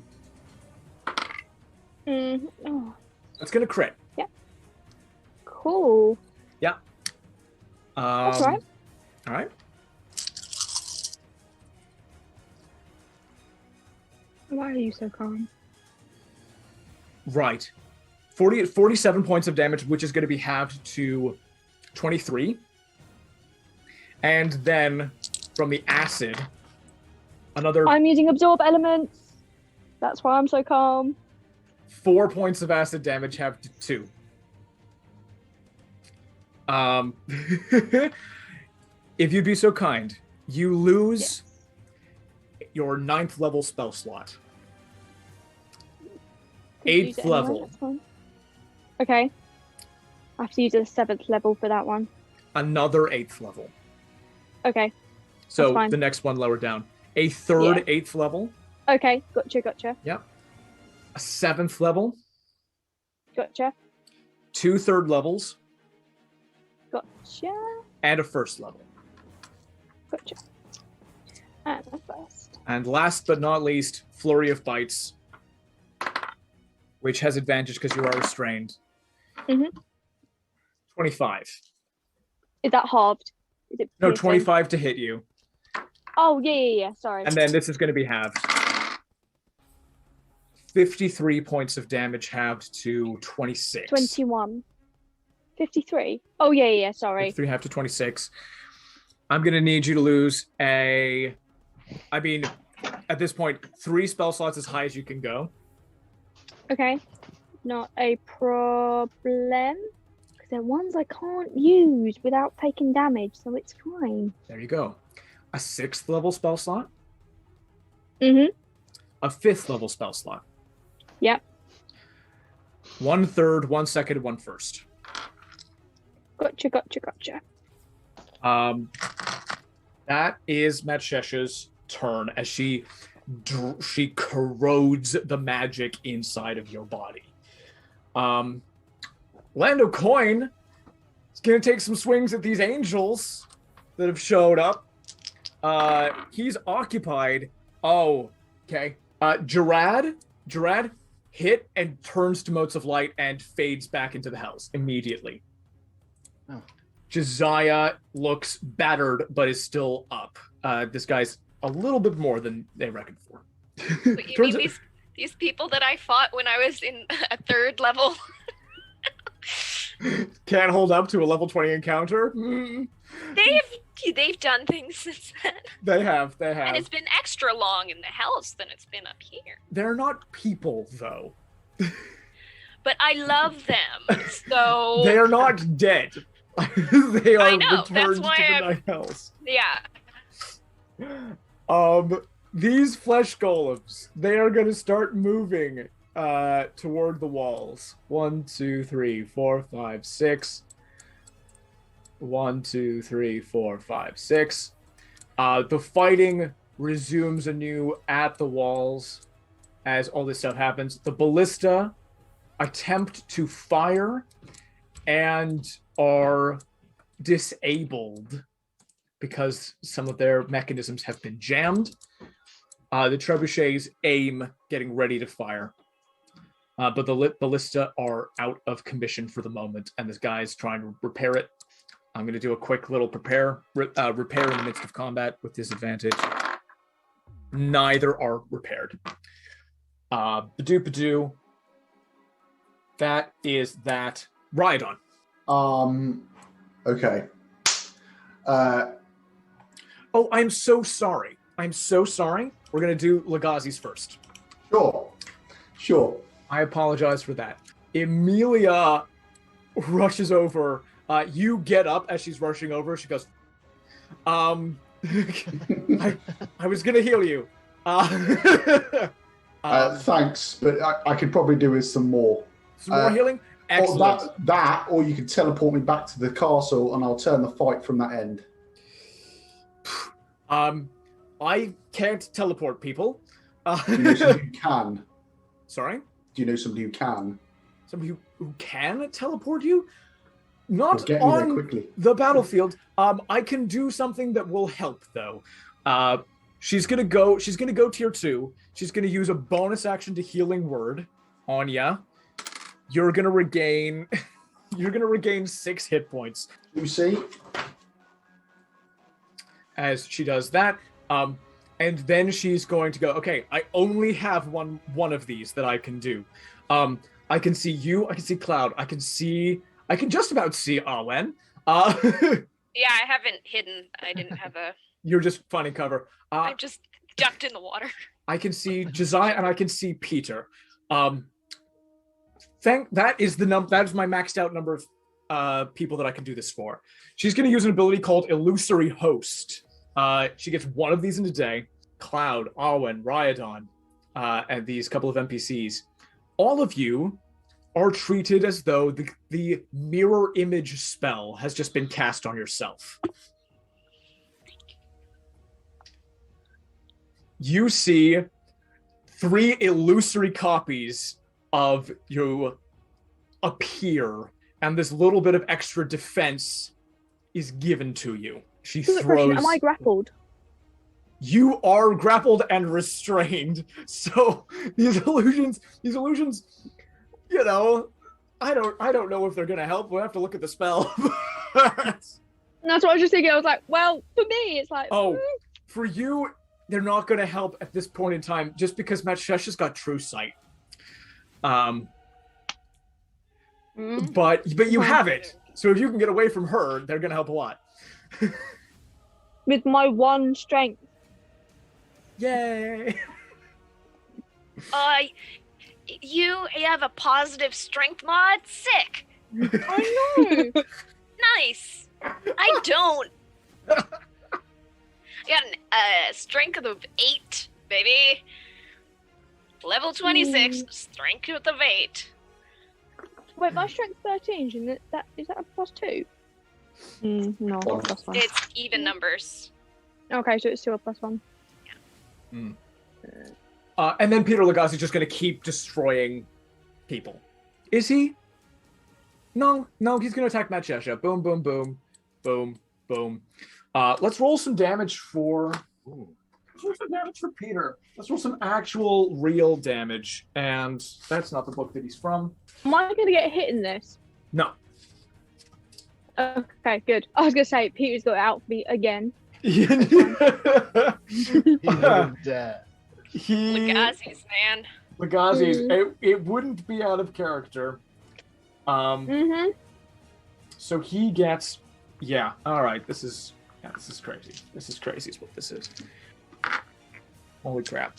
Oh. That's going to crit. Yeah. Cool. Yeah. That's right. All right. Why are you so calm? Right. 47 points of damage, which is going to be halved to 23. And then from the acid, another... I'm using absorb elements. That's why I'm so calm. 4 points of acid damage halved to 2. If you'd be so kind, you lose your 9th level spell slot. 8th level. Okay. I have to use a 7th level for that one. Another 8th level. Okay. So the next one lower down. A 3rd 8th level. Okay, gotcha. Yep. A 7th level. Gotcha. 2 3rd levels. Gotcha. And a 1st level. Gotcha. And a 1st. And last but not least, Flurry of Bites, which has advantage because you are restrained. 25. Is that halved? Is it no, 25 to hit you. Oh, yeah. Sorry. And then this is going to be halved. 53 points of damage halved to 26. 21. 53? Oh, yeah, sorry. 53 halved to 26. I'm going to need you to lose at this point, 3 spell slots as high as you can go. Okay. Not a problem. Because they're ones I can't use without taking damage, so it's fine. There you go. A 6th level spell slot. Mm-hmm. A 5th level spell slot. Yep. 1 3rd, 1 2nd, 1 1st. Gotcha. That is Matshesha's turn as she corrodes the magic inside of your body. Lando Coin is going to take some swings at these angels that have showed up. He's occupied. Oh, okay. Gerard hit and turns to motes of light and fades back into the house immediately. Oh. Josiah looks battered, but is still up. This guy's a little bit more than they reckoned for. But you mean these people that I fought when I was in a 3rd level? Can't hold up to a level 20 encounter? They've done things since then. They have. And it's been extra long in the house than it's been up here. They're not people, though. But I love them, so... They are not dead. They are returned that's why to the night house. Yeah. These flesh golems, they are going to start moving toward the walls. 1, 2, 3, 4, 5, 6. 1, 2, 3, 4, 5, 6. The fighting resumes anew at the walls as all this stuff happens. The ballista attempt to fire and are disabled because some of their mechanisms have been jammed. The trebuchets aim, getting ready to fire. But the ballista are out of commission for the moment, and this guy's trying to repair it. I'm going to do a quick little repair in the midst of combat with disadvantage. Neither are repaired. Badoo. That is that. Riadon. Okay. Oh, I'm so sorry. We're going to do Legazi's first. Sure. I apologize for that. Emilia rushes over. You get up as she's rushing over. She goes, I was going to heal you. Thanks, but I could probably do with some more. Some more healing? Excellent. Or you can teleport me back to the castle and I'll turn the fight from that end. I can't teleport people. Do you know somebody who can? Sorry? Do you know somebody who can? Somebody who can teleport you? Not on the battlefield. I can do something that will help, though. She's gonna go tier 2. She's gonna use a bonus action to healing word on ya. You're gonna regain 6 hit points. You see? As she does that, and then she's going to go, okay, I only have one of these that I can do. I can see you, I can see Cloud, I can just about see Awen. Yeah, I haven't hidden. I didn't have a... You're just finding cover. I'm just ducked in the water. I can see Josiah and I can see Peter. That is my maxed out number of people that I can do this for. She's going to use an ability called Illusory Host. She gets one of these in a day. Cloud, Awen, Riadon, and these couple of NPCs. All of you are treated as though the mirror image spell has just been cast on yourself. You see 3 illusory copies of you appear, and this little bit of extra defense is given to you. She throws... Am I grappled? You are grappled and restrained. So these illusions, you know, I don't know if they're gonna help. We'll have to look at the spell. That's what I was just thinking. I was like, well, for me, it's like... For you, they're not gonna help at this point in time, just because Matshesha's got true sight. But you have it. So if you can get away from her, they're gonna help a lot. With my 1 strength. Yay! You have a positive strength mod? Sick! I know! Nice! I don't! I got a strength of 8, baby! Level 26, strength of 8. Wait, my strength's 13, is that a +2? No, +1. It's even numbers. Okay, so it's still a +1. Yeah. And then Peter Legazi's just going to keep destroying people. Is he? No, he's going to attack Matshesha. Boom, boom, boom, boom, boom. Let's roll some damage for... Let's roll some damage for Peter. Let's roll some actual, real damage. And that's not the book that he's from. Am I going to get hit in this? No. Okay, good. I was going to say, Peter's got it out for me again. Legazi's, man. Legazi's. It wouldn't be out of character. So he gets... Yeah, alright, this is crazy. This is crazy is what this is. Holy crap.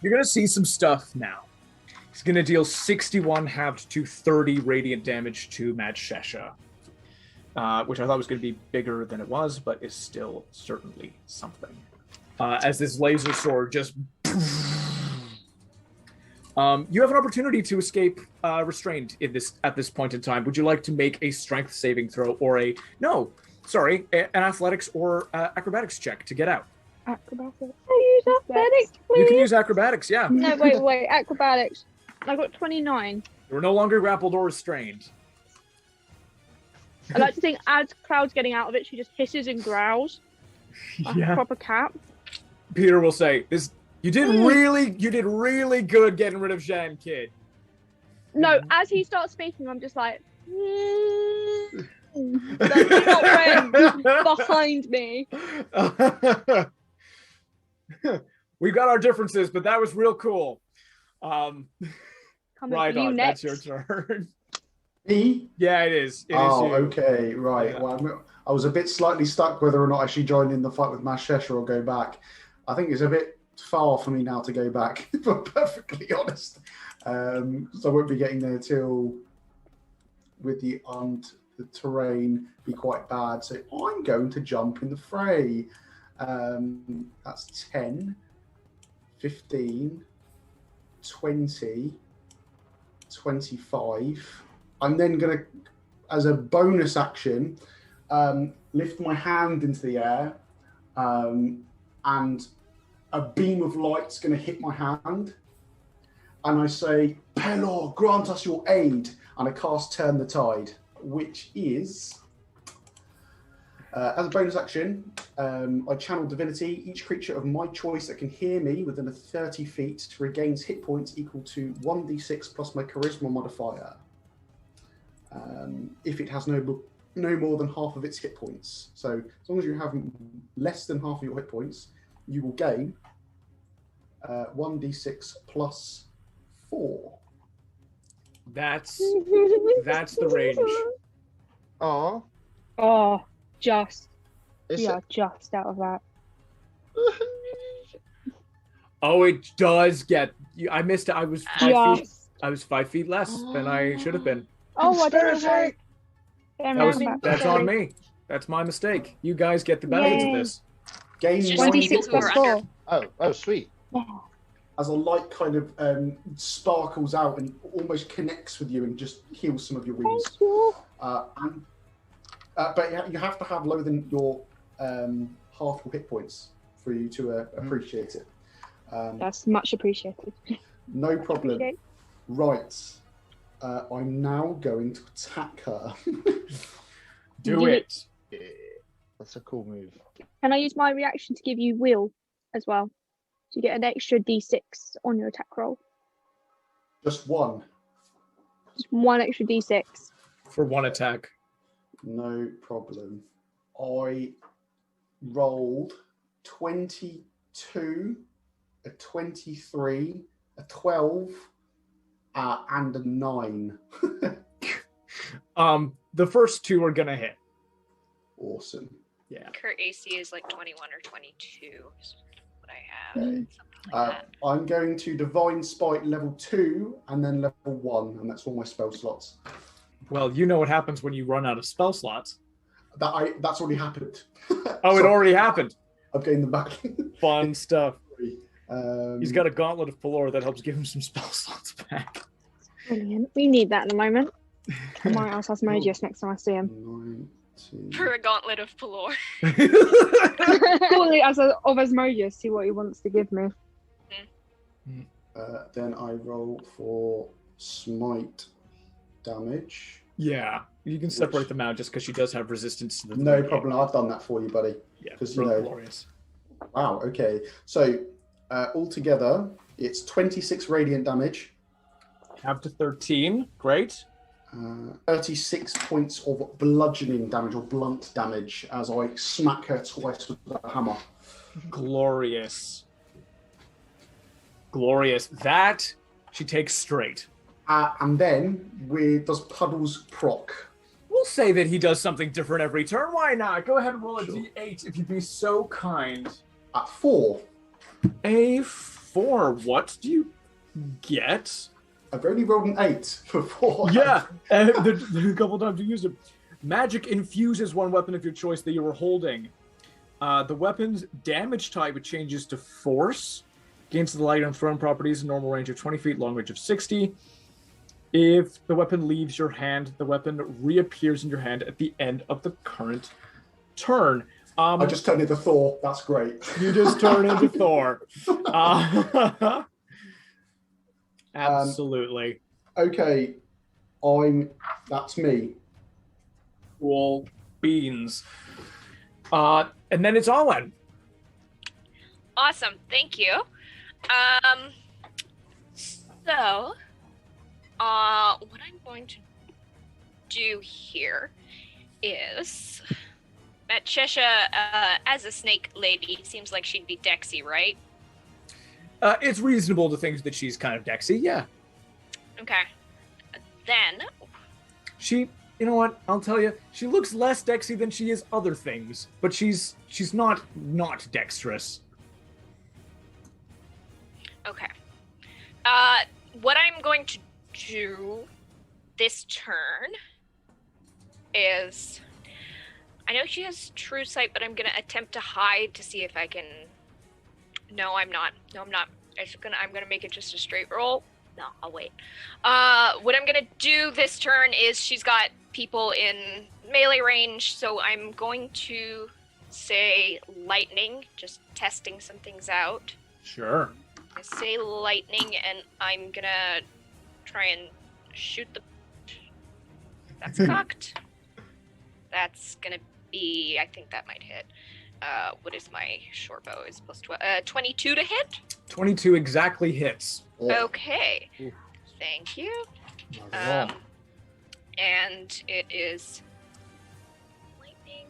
You're going to see some stuff now. He's going to deal 61 halved to 30 radiant damage to Matshesha, which I thought was going to be bigger than it was, but is still certainly something. As this laser sword just... you have an opportunity to escape restrained at this point in time. Would you like to make a strength saving throw or an athletics or acrobatics check to get out? Acrobatics. I use athletics, please. You can use acrobatics, yeah. No, wait, acrobatics. I got 29. You are no longer grappled or restrained. I like to think as Cloud's getting out of it, she just hisses and growls. Like a proper cat. Peter will say, "This you did really good getting rid of Jean, kid." No, as he starts speaking, I'm just like, like we're not friends behind me. We've got our differences, but that was real cool. Riadon, that's your turn. Me? Yeah, it is. It is you. Okay, right. Yeah. Well, I was a bit slightly stuck whether or not I should join in the fight with Matshesha or go back. I think it's a bit far for me now to go back, if I'm perfectly honest. So I won't be getting there till with the terrain be quite bad. So I'm going to jump in the fray. That's 10, 15, 20, 25. I'm then going to, as a bonus action, lift my hand into the air, and a beam of light's going to hit my hand. And I say, Pelor, grant us your aid. And I cast Turn the Tide, which is, as a bonus action, I channel divinity. Each creature of my choice that can hear me within 30 feet to regains hit points equal to 1d6 plus my charisma modifier. If it has no more than half of its hit points. So as long as you have less than half of your hit points, you will gain 1d6 plus 4. That's the range. Oh, just. We are just out of that. Oh, it does get. I missed it. I was 5 feet. I was 5 feet less than I should have been. Oh, I don't know. That's on me. That's my mistake. You guys get the benefits of this. Gain 26 plus 4. Oh, sweet. As a light kind of sparkles out and almost connects with you and just heals some of your wounds. Thank you. But you have to have lower than your half your hit points for you to appreciate it. That's much appreciated. No problem. Right. I'm now going to attack her. Do it. Yeah, that's a cool move. Can I use my reaction to give you will as well? So you get an extra d6 on your attack roll. Just one. Just one extra d6. For one attack. No problem. I rolled 22, a 23, a 12, and a 9. The first two are gonna hit. Awesome. Yeah. Her AC is like 21 or 22. Is what I have. Okay. Something like that. I'm going to Divine Spite level 2 and then level 1, and that's all my spell slots. Well, you know what happens when you run out of spell slots. That's already happened. Oh, it already happened. I'm getting them back. Fun stuff. He's got a gauntlet of Pelor that helps give him some spell slots back. Brilliant. We need that at the moment. I might ask Asmodeus next time I see him. For a gauntlet of Pelor. Call it as of Asmodeus, see what he wants to give me. Then I roll for smite damage. Yeah, you can separate them out just because she does have resistance to the. No problem. I've done that for you, buddy. Yeah, really glorious. Wow. Okay. So altogether, it's 26 radiant damage. Have to 13. Great. 36 points of bludgeoning damage or blunt damage as I smack her twice with the hammer. Glorious. Glorious. That she takes straight. And then does Puddles proc? We'll say that he does something different every turn. Why not? Go ahead and roll a Sure. d8 if you'd be so kind. At 4. A 4. What do you get? I've only rolled an 8 for 4. Yeah, there's a couple times you used it. Magic infuses one weapon of your choice that you were holding. The weapon's damage type changes to force. Gains the light on thrown properties, normal range of 20 feet, long range of 60. If the weapon leaves your hand, the weapon reappears in your hand at the end of the current turn. I just turned into Thor. That's great. You just turn into Thor. Absolutely. Okay, that's me. Cool beans. And then it's Awen. Awesome, thank you. So, what I'm going to do here is Matshesha, as a snake lady, seems like she'd be Dexy, right? It's reasonable to think that she's kind of Dexy, yeah. Okay. Then she, you know what? I'll tell you, she looks less Dexy than she is other things, but she's not dexterous. Okay. What I'm going to do this turn is, I know she has true sight, but I'm gonna attempt to hide to see if I can. No, I'm not. I'm gonna make it just a straight roll. No, I'll wait. What I'm gonna do this turn is she's got people in melee range, so I'm going to say lightning, just testing some things out. Sure. I say lightning, and I'm gonna try and shoot the. That's cocked. That's gonna be. I think that might hit. What is my short bow? Is plus 22 to hit? 22 exactly hits. Okay. Thank you. And it is lightning.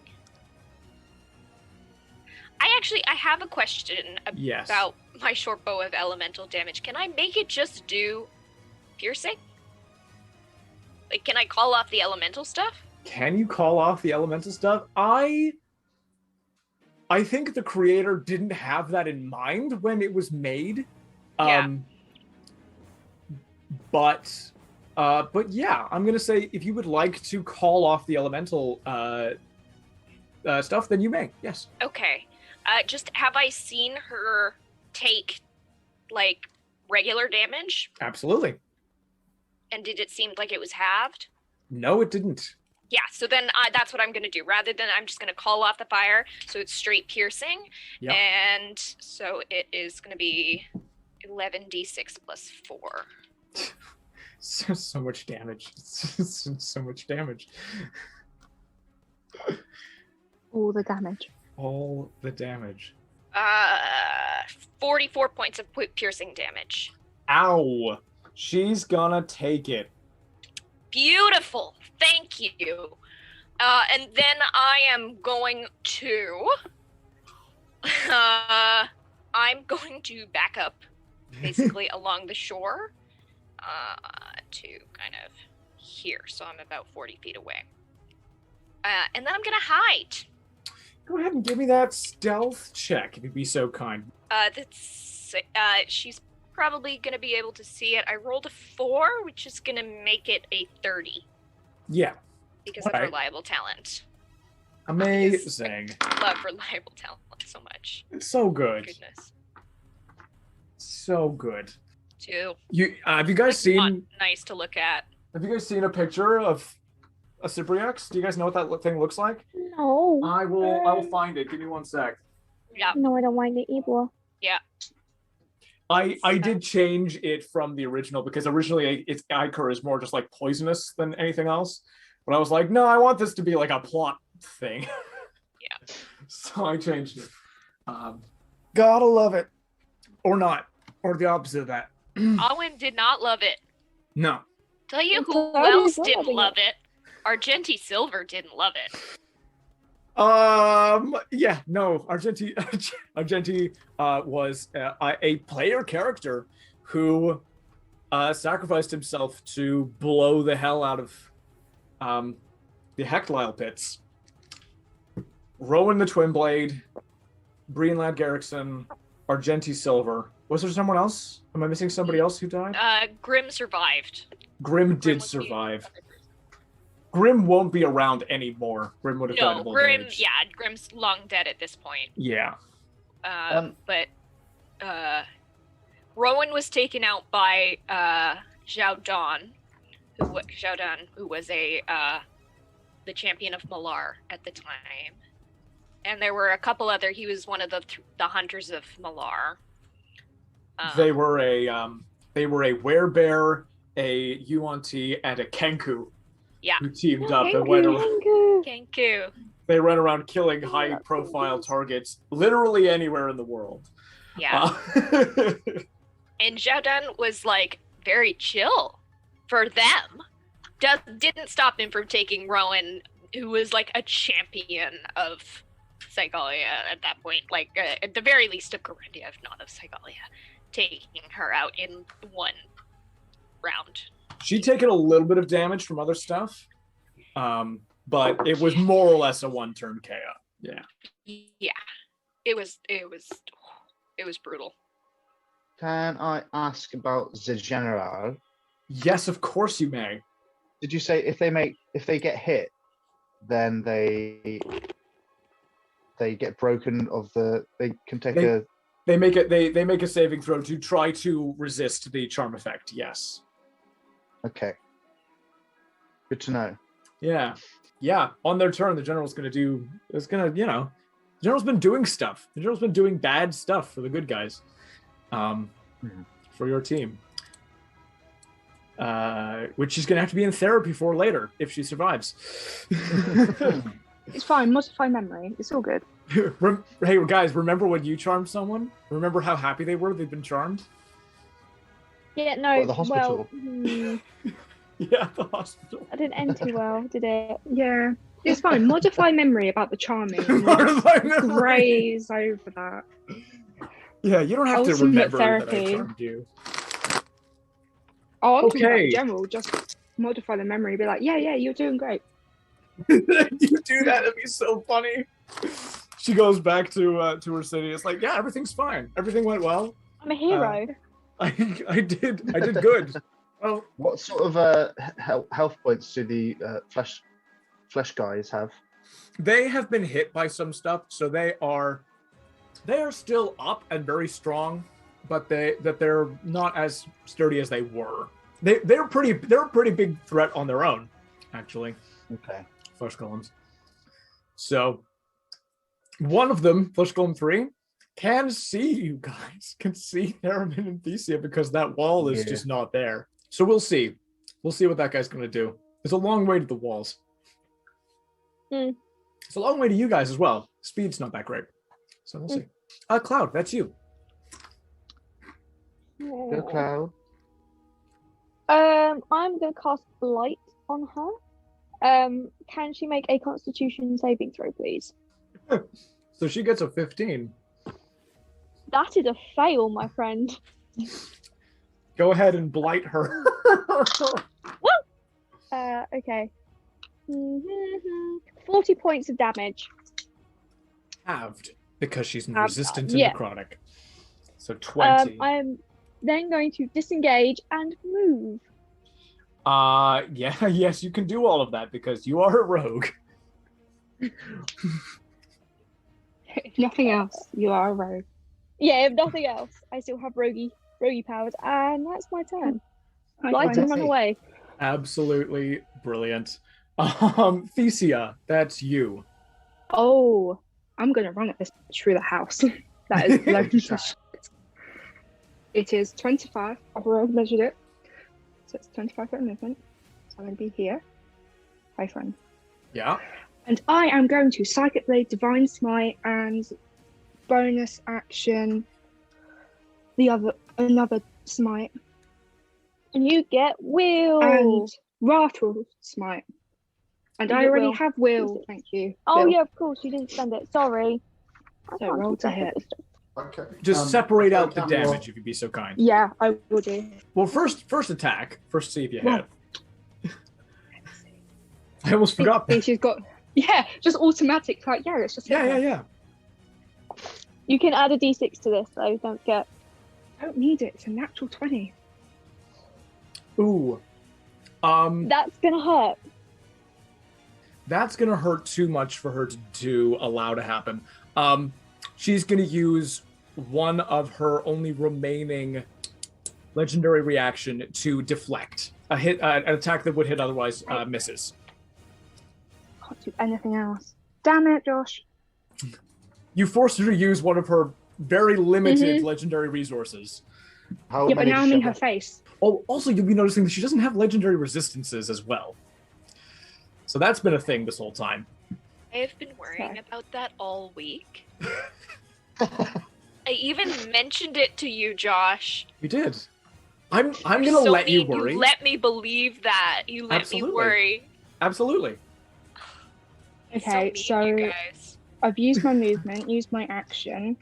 I have a question about my short bow of elemental damage. Can I make it just do piercing? Like, can I call off the elemental stuff? Can you call off the elemental stuff? I think the creator didn't have that in mind when it was made. But yeah, I'm gonna say if you would like to call off the elemental stuff, then you may. Yes. Okay. Just have I seen her take like regular damage? Absolutely. And did it seem like it was halved? No, it didn't. Yeah, so then that's what I'm going to do. Rather than I'm just going to call off the fire, so it's straight piercing. Yep. And so it is going to be 11d6 plus 4. So much damage. So much damage. All the damage. All the damage. 44 points of piercing damage. Ow! She's gonna take it. Beautiful. Thank you. And then I am going to... I'm going to back up, basically, along the shore to kind of here. So I'm about 40 feet away. And then I'm going to hide. Go ahead and give me that stealth check, if you'd be so kind. She's probably going to be able to see it. I rolled a 4, which is going to make it a 30. Yeah. Because of reliable talent. Amazing. I love reliable talent so much. It's so good. Goodness. So good. Too. Have you guys seen... Nice to look at. Have you guys seen a picture of a Cypriax? Do you guys know what that thing looks like? No. I will find it. Give me 1 sec. Yeah. No, I don't mind it either. Yeah. I did change it from the original because originally its Ichor is more just like poisonous than anything else. But I was like, no, I want this to be like a plot thing. Yeah. So I changed it. Gotta love it. Or not. Or the opposite of that. Awen did not love it. No. Tell you who else didn't love it? Argenti Silver didn't love it. Yeah, no. Argenti was a player character who sacrificed himself to blow the hell out of the Hectlyle pits. Rowan the Twin Blade, Brienlad Garrickson, Argenti Silver. Was there someone else? Am I missing somebody else who died? Grim survived. Grim did survive. Grim won't be around anymore. Grim would have died of old age. Yeah, Grim's long dead at this point. Yeah. But Rowan was taken out by Riadon, who was the champion of Malar at the time. And there were a couple other. He was one of the hunters of Malar. They were a werebear, a Yuan-Ti, and a Kenku. Yeah. Who teamed up and went around. Kenku. They ran around killing high-profile targets literally anywhere in the world. Yeah. And Riadon was like very chill for them. Didn't stop him from taking Rowan, who was like a champion of Psygalia at that point, like at the very least of Corindia, if not of Psygalia, taking her out in one round. She'd taken a little bit of damage from other stuff, but it was more or less a one-turn KO. Yeah. Yeah. It was brutal. Can I ask about the general? Yes, of course you may. Did you say if they get hit, then they get broken they can take they make a saving throw to try to resist the charm effect. Yes. Okay. Good to know. Yeah. On their turn, the general's the general's been doing stuff. The general's been doing bad stuff for the good guys, for your team. Which she's gonna have to be in therapy for later if she survives. It's fine. Modify memory. It's all good. Hey guys, remember when you charmed someone? Remember how happy they were they'd been charmed? Yeah, no. The hospital. Yeah, the hospital. I didn't end too well, did it? Yeah. It's fine. Modify memory about the charming. Graze over that. Yeah, you don't have to remember that I charmed you. Oh, I'm talking about in general. Just modify the memory. Be like, yeah, you're doing great. You do that, it'd be so funny. She goes back to her city. It's like, yeah, everything's fine. Everything went well. I'm a hero. I did good. Well, what sort of health points do the flesh guys have? They have been hit by some stuff, so they are still up and very strong, but they're not as sturdy as they were. They're a pretty big threat on their own, actually. Okay. Flesh golems. So one of them, Flesh Golem 3, can see you guys, can see Theramin and Thesia because that wall is just not there. So we'll see. We'll see what that guy's going to do. It's a long way to the walls. It's a long way to you guys as well. Speed's not that great. So we'll see. Cloud, that's you. Go, Cloud. I'm going to cast Blight on her. Can she make a Constitution saving throw, please? So she gets a 15. That is a fail, my friend. Go ahead and blight her. Okay. 40 points of damage. Halved, because she's resistant to necrotic. So 20. I'm then going to disengage and move. Yes, you can do all of that because you are a rogue. If nothing else, you are a rogue. Yeah, if nothing else, I still have roguey powers, and that's my turn. Light and run away. Absolutely brilliant. Thesia, that's you. Oh, I'm gonna run at this through the house. That is low. It is 25. I've already measured it. So it's 25 foot movement. So I'm going to be here. Hi, friend. Yeah. And I am going to Psychic Blade, Divine Smite, and bonus action, another smite. And you get Will. And Wrathful Smite. And I already have Will. Thank you. Oh, Will. Yeah, of course. You didn't spend it. Sorry. So roll to hit. Okay. Just separate out the damage if you'd be so kind. Yeah, I will do. Well, first attack. First see if you hit. I almost forgot that. She's got... Yeah, just automatic. Like, yeah, it's just... Yeah. You can add a d6 to this, though. Don't need it. It's a natural 20. Ooh. That's gonna hurt. That's gonna hurt too much for her to allow to happen. She's gonna use one of her only remaining legendary reaction to deflect an attack that would hit otherwise misses. Can't do anything else. Damn it, Josh. You forced her to use one of her very limited legendary resources. But now I'm in her face. Oh, also you'll be noticing that she doesn't have legendary resistances as well. So that's been a thing this whole time. I have been worrying about that all week. I even mentioned it to you, Josh. You did. I'm gonna let you worry. You let me believe that. You let me worry. Absolutely. Okay, so I've used my movement, used my action.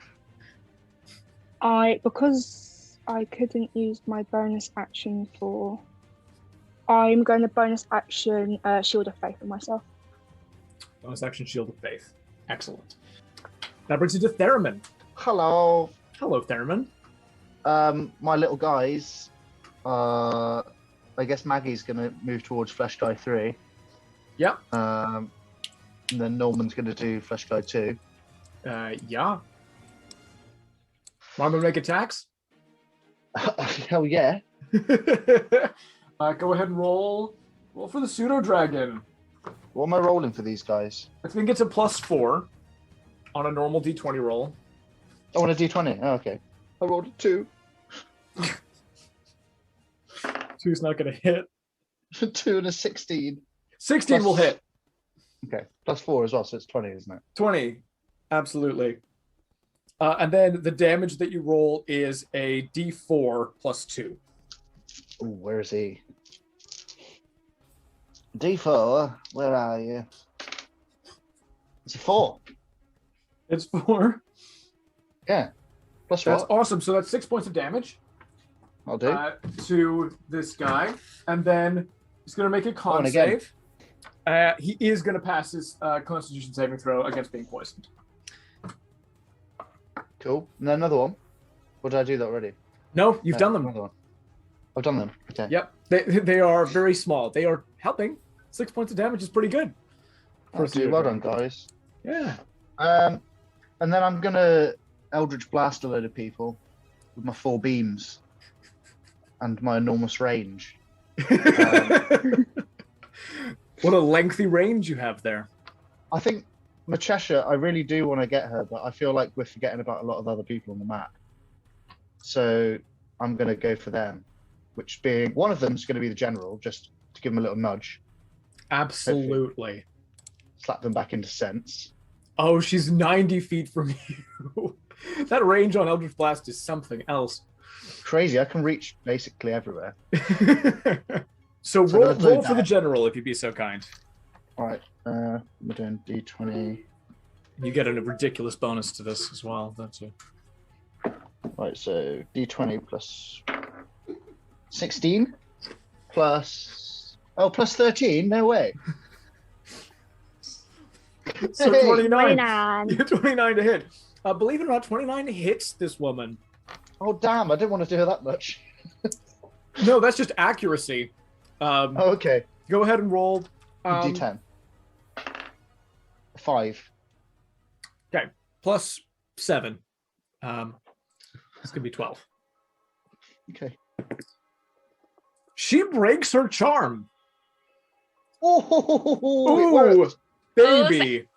Because I couldn't use my bonus action I'm going to bonus action Shield of Faith on myself. Bonus action Shield of Faith. Excellent. That brings you to Theramin. Hello. Hello, Theramin. My little guys. I guess Maggie's going to move towards Flesh Guy 3. Yep. And then Norman's going to do Flesh Guy 2. Yeah. Want to make attacks? Hell yeah. Go ahead and roll. Roll for the pseudo dragon. What am I rolling for these guys? I think it's a +4 on a normal d20 roll. Oh, on a d20. Oh, okay. I rolled a 2. 2's not going to hit. 2 and a 16. 16 will hit. Okay. +4 as well, so it's 20, isn't it? 20. Absolutely. And then the damage that you roll is a d4 +2. Ooh, where is he? D4, where are you? It's a 4. It's 4? Yeah. Plus That's what? awesome. So that's 6 points of damage. I'll do. To this guy. And then he's going to make a con save. He is going to pass his Constitution saving throw against being poisoned. Cool. And then another one. Or did I do that already? No, you've done them. Another one. I've done them. Okay. Yep. They are very small. They are helping. 6 points of damage is pretty good. Well done, guys. Yeah. And then I'm going to Eldritch Blast a load of people with my 4 beams and my enormous range. What a lengthy range you have there. I think Matshesha, I really do want to get her, but I feel like we're forgetting about a lot of other people on the map. So I'm going to go for them, which being one of them is going to be the general, just to give him a little nudge. Absolutely. Slap them back into sense. Oh, she's 90 feet from you. That range on Eldritch Blast is something else. Crazy. I can reach basically everywhere. So roll for the general, if you'd be so kind. All right. We're doing D20. You get a ridiculous bonus to this as well, don't you? Right, so D20 plus 16 plus... Oh, plus 13? No way. So 29. 29. You have 29 to hit. Believe it or not, 29 hits this woman. Oh, damn. I didn't want to do her that much. No, that's just accuracy. Okay. Go ahead and roll. D10. 5. Okay. Plus 7. It's going to be 12. Okay. She breaks her charm. Oh, baby.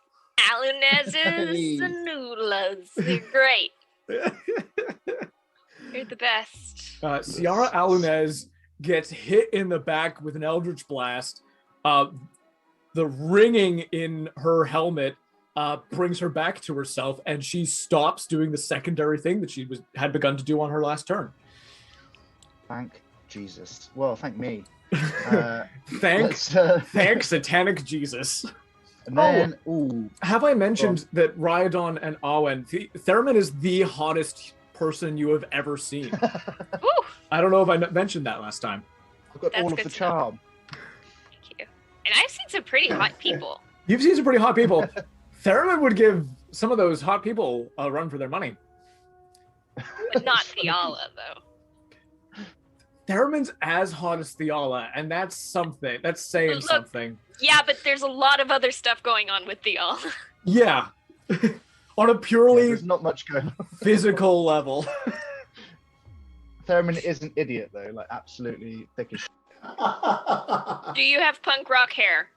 Alunez's noodles. They're great. You're the best. Ciara Alunez gets hit in the back with an Eldritch Blast. The ringing in her helmet brings her back to herself, and she stops doing the secondary thing that she had begun to do on her last turn. Thank Jesus. Well, thank me. Thank Satanic Jesus. And then, have I mentioned that Riadon and Awen, Theramin is the hottest person you have ever seen? I don't know if I mentioned that last time. I've got all of the charm. Thank you. And I've seen some pretty hot people. You've seen some pretty hot people. Theramin would give some of those hot people a run for their money. But not Theala, though. Theramin's as hot as Theala, and that's something. That's saying something. Yeah, but there's a lot of other stuff going on with Theala. Yeah. On a purely there's not much going on. Physical level. Theramin is an idiot, though. Like, absolutely thick as shit. Do you have punk rock hair?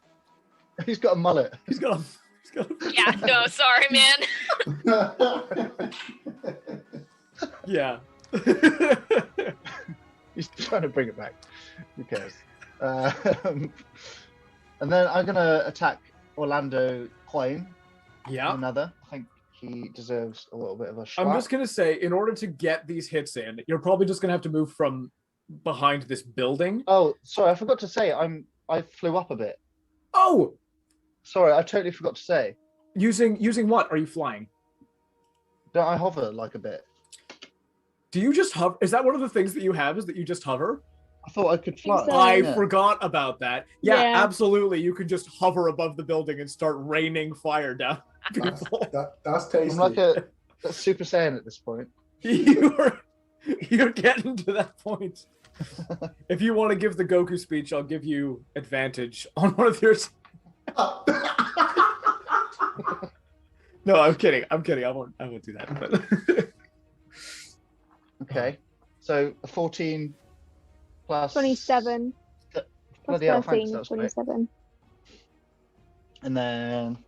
He's got a mullet. He's got a... Yeah, no, sorry, man. Yeah. He's trying to bring it back. Who cares? And then I'm gonna attack Orlando Coin. Yeah. Another. I think he deserves a little bit of a shot. I'm just gonna say, in order to get these hits in, you're probably just gonna have to move from behind this building. Oh, sorry, I forgot to say I flew up a bit. Oh! Sorry, I totally forgot to say. Using what are you flying? Don't I hover like a bit? Do you just hover? Is that one of the things that you have, is that you just hover? I thought I could fly. I forgot about that. Yeah, absolutely. You could just hover above the building and start raining fire down people. That's tasty. I'm like a Super Saiyan at this point. You're getting to that point. If you want to give the Goku speech, I'll give you advantage on one of yours. No, I'm kidding. I won't do that. But... Okay. So a 14 plus 27. Bloody hell, thanks, 27. Great. And then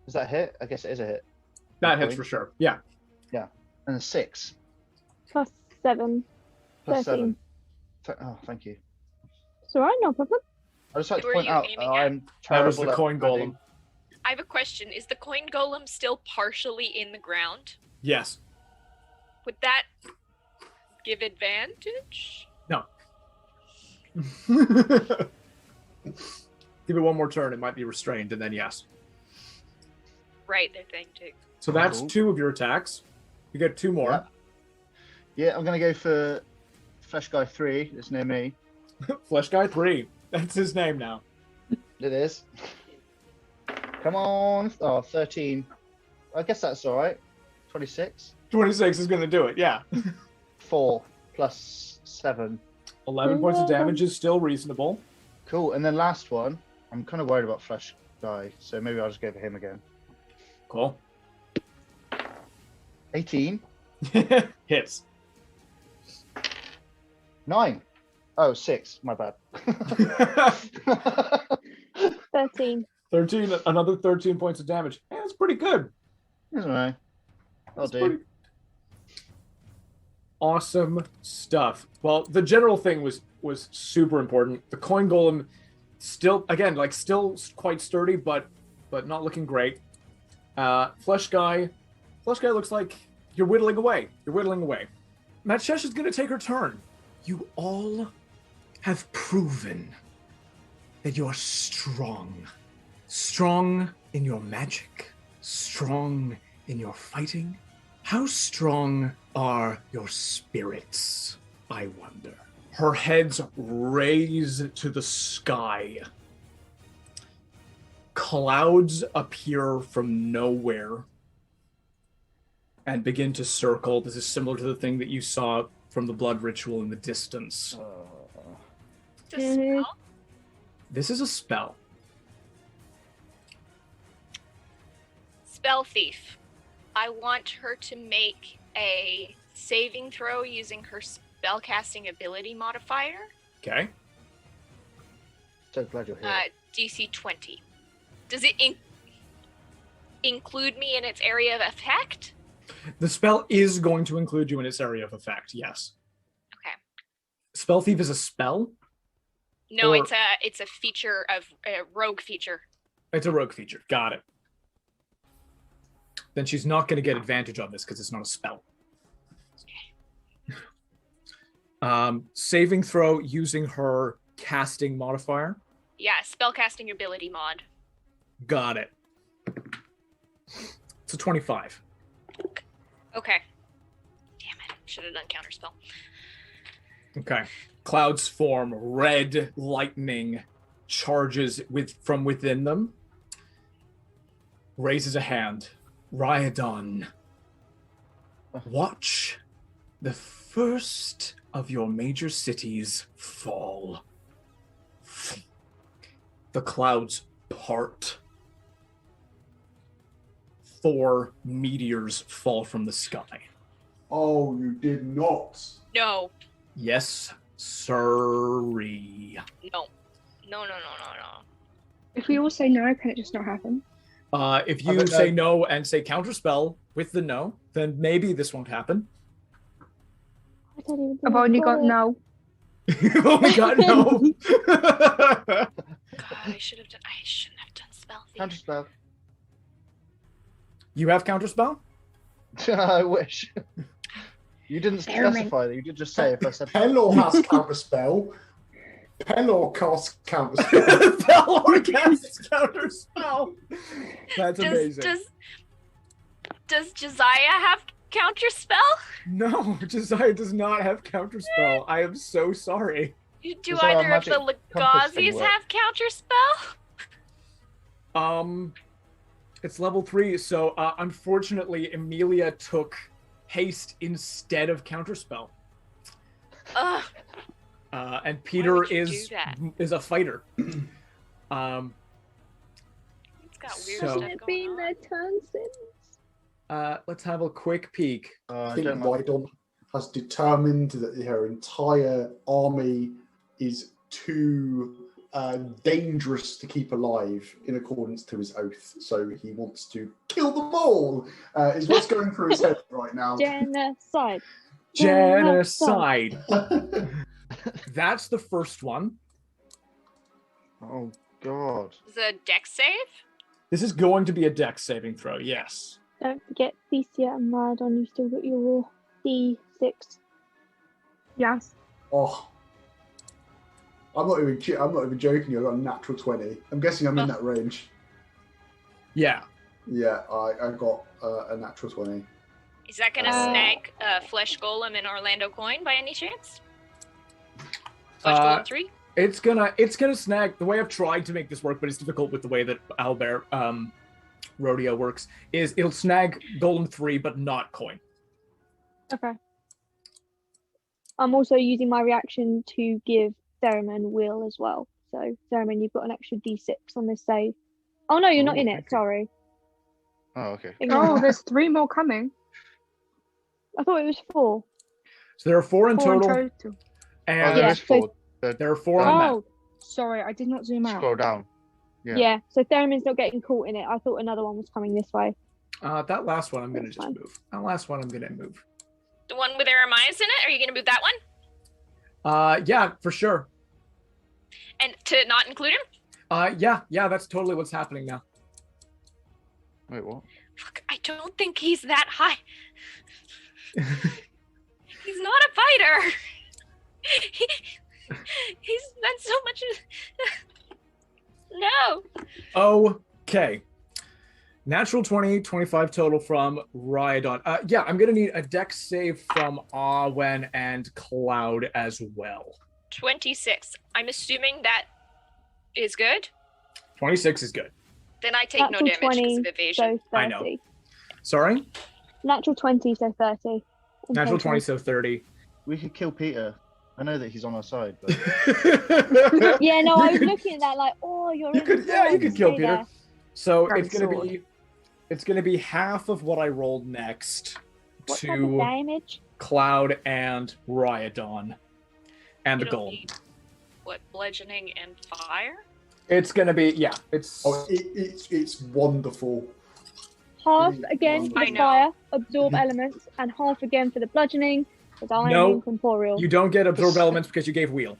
is that a hit? I guess it is a hit. That hits for sure. Yeah. Yeah. And a 6. Plus 7. Plus 13. 7. Oh, thank you. It's alright, no problem. I just like to point out I'm terrible. That was the coin golem. I have a question. Is the coin golem still partially in the ground? Yes. Would that give advantage? No. Give it one more turn, it might be restrained, and then yes. Right, they're saying too. So that's 2 of your attacks. You get 2 more. Yeah, I'm going to go for Flesh Guy 3. It's near me. Flesh Guy 3. That's his name now. It is. Come on. Oh, 13. I guess that's all right. 26. 26 is going to do it, yeah. 4 plus 7. 11 points of damage is still reasonable. Cool. And then last one. I'm kind of worried about Flesh Guy, so maybe I'll just go for him again. Cool. 18. Hits. 9. Oh, 6. My bad. 13. 13. Another 13 points of damage. Yeah, that's pretty good. That's all right. I'll do. Awesome stuff. Well, the general thing was super important. The coin golem still quite sturdy, but not looking great. Flesh guy looks like you're whittling away. Matshesha is going to take her turn. You all have proven that you are strong. Strong in your magic. Strong in your fighting. How strong are your spirits, I wonder? Her heads raise to the sky. Clouds appear from nowhere and begin to circle. This is similar to the thing that you saw from the blood ritual in the distance. It's a spell? This is a spell. Spell Thief. I want her to make a saving throw using her spellcasting ability modifier. Okay. So glad you're here. DC 20. Does it include me in its area of effect? The spell is going to include you in its area of effect, yes. Okay. Spell Thief is a spell? No, it's a feature of a rogue feature. It's a rogue feature. Got it. Then she's not going to get advantage on this because it's not a spell. Saving throw using her casting modifier. Yeah, spellcasting ability mod. Got it. It's a 25. Okay. Damn it. Should have done counterspell. Okay. Clouds form. Red lightning charges from within them. Raises a hand. Riadon. Watch the first of your major cities fall. The clouds part. 4 meteors fall from the sky. Oh, you did not. No. Yes, sirree. No. If we all say no, can it just not happen? If you say no and say counterspell with the no, then maybe this won't happen. I've only got no. You've only got no. I shouldn't have done spell thief. Counterspell. You have counterspell? I wish. You didn't specify that. You did just say if I said Pelor has counterspell. Pelor casts counterspell. Pelor casts counterspell. That's amazing. Does Josiah have counterspell? No, Josiah does not have counterspell. I am so sorry. Do either of the Legazis have counterspell? It's level 3, so unfortunately Emilia took haste instead of counterspell. Ugh. And Peter is a fighter. It's got weird stuff going been on. their turn since. Let's have a quick peek. I think Riadon has determined that her entire army is too dangerous to keep alive in accordance to his oath. So he wants to kill them all, is what's going through his head right now. Genocide. Genocide. That's the first one. Oh, God. Is it a dex save? This is going to be a dex saving throw, yes. Don't forget Thesia and Riadon, you still got your D6. Yes. Oh. I'm not even joking. I got a natural 20. I'm guessing I'm in that range. Yeah. Yeah, I got a natural 20. Is that gonna snag Flesh Golem and Orlando Coin by any chance? Flesh Golem 3? It's gonna snag. The way I've tried to make this work, but it's difficult with the way that Albert Rodeo works, is it'll snag Golem 3, but not Coin. Okay. I'm also using my reaction to give Theramin Will as well. So, Theramin, you've got an extra D6 on this save. Oh, no, you're not in it. Sorry. Oh, okay. Oh, there's 3 more coming. I thought it was 4. So there are 4 in total. And there is 4. There are 4 on that. Oh, sorry, I did not zoom out. Scroll down. Yeah, so Theramin's not getting caught in it. I thought another one was coming this way. That last one I'm going to just move. That last one I'm going to move. The one with Eremias in it? Are you going to move that one? Yeah, for sure. And to not include him? Yeah, that's totally what's happening now. Wait, what? Fuck, I don't think he's that high. He's not a fighter. He's spent so much. No. Okay. Natural 20, 25 total from Riadon. Yeah, I'm going to need a dex save from Awen and Cloud as well. 26. I'm assuming that is good? 26 is good. Then I take no damage because of evasion. So 30. I know. Sorry? Natural 20, so 30. Natural 20, so 30. We could kill Peter. I know that he's on our side, but... Yeah, no, I was looking at that like, oh, you could kill Peter. There. So it's gonna be half of what I rolled next to damage? Cloud and Riadon and the gold. What, bludgeoning and fire? It's gonna be it's wonderful. Half again for the fire, absorb elements, and half again for the bludgeoning, because I am incorporeal. You don't get absorb elements because you gave wheel.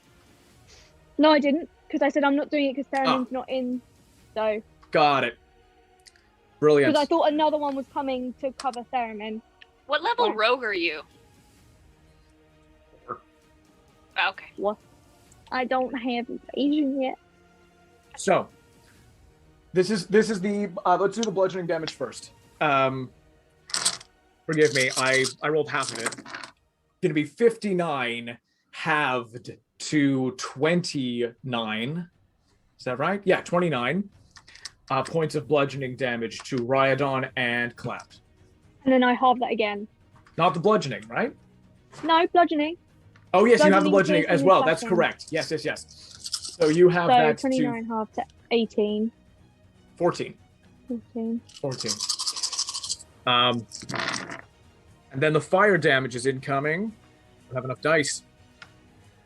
No, I didn't, because I said I'm not doing it because Theramin's not in, so. Got it. Brilliant. Because I thought another one was coming to cover Theramin. What level rogue are you? Okay. What? I don't have evasion yet. So, this is the let's do the bludgeoning damage first. Forgive me, I rolled half of it. Gonna be 59 halved to 29. Is that right? Yeah, 29 points of bludgeoning damage to Riadon and Cloud. And then I halve that again. Not the bludgeoning, right? No, bludgeoning. Oh yes, you have the bludgeoning as well. That's correct. Yes. So you have that 29 half to 18. 14. 14. And then the fire damage is incoming. I have enough dice.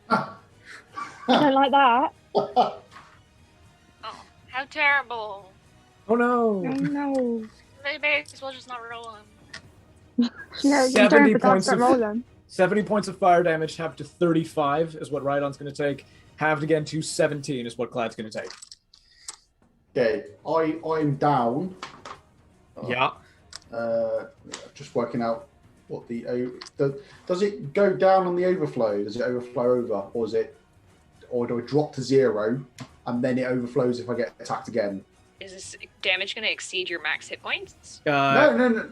I don't like that. Oh, how terrible. Oh no. Oh no. Maybe I guess we'll just not roll them. Yeah, 70 points of fire damage, halved to 35 is what Riadon's going to take. Halved again to 17 is what Cloud's going to take. Okay, I'm down. Yeah. Just working out what does it go down on the overflow? Does it overflow over, or do I drop to 0 and then it overflows if I get attacked again? Is this damage going to exceed your max hit points? No.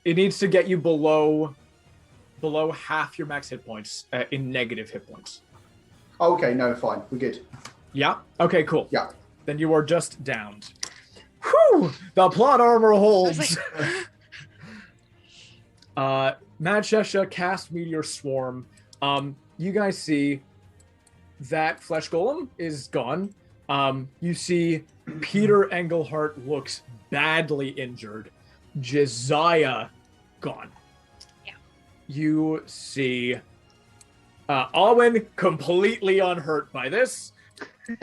It needs to get you below half your max hit points in negative hit points. Okay, no, fine, we're good. Yeah. Okay. Cool. Yeah. Then you are just downed. Whew! The plot armor holds. Matshesha cast Meteor Swarm. You guys see that Flesh Golem is gone. You see Peter Engelhart looks badly injured. Josiah gone. Yeah. You see Awen completely unhurt by this.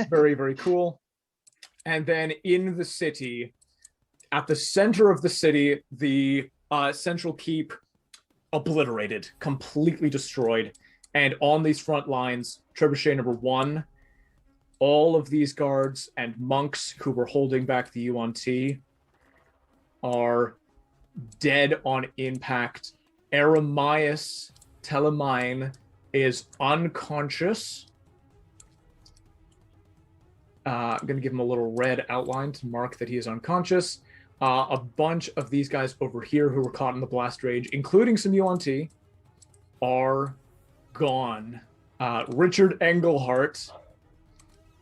Very, very cool. And then in the city, at the center of the city, the central keep obliterated, completely destroyed. And on these front lines, Trebuchet number 1, all of these guards and monks who were holding back the UNT are dead on impact. Eremias Telemine is unconscious. I'm going to give him a little red outline to mark that he is unconscious. A bunch of these guys over here who were caught in the blast rage, including some UNT, are gone. Richard Engelhart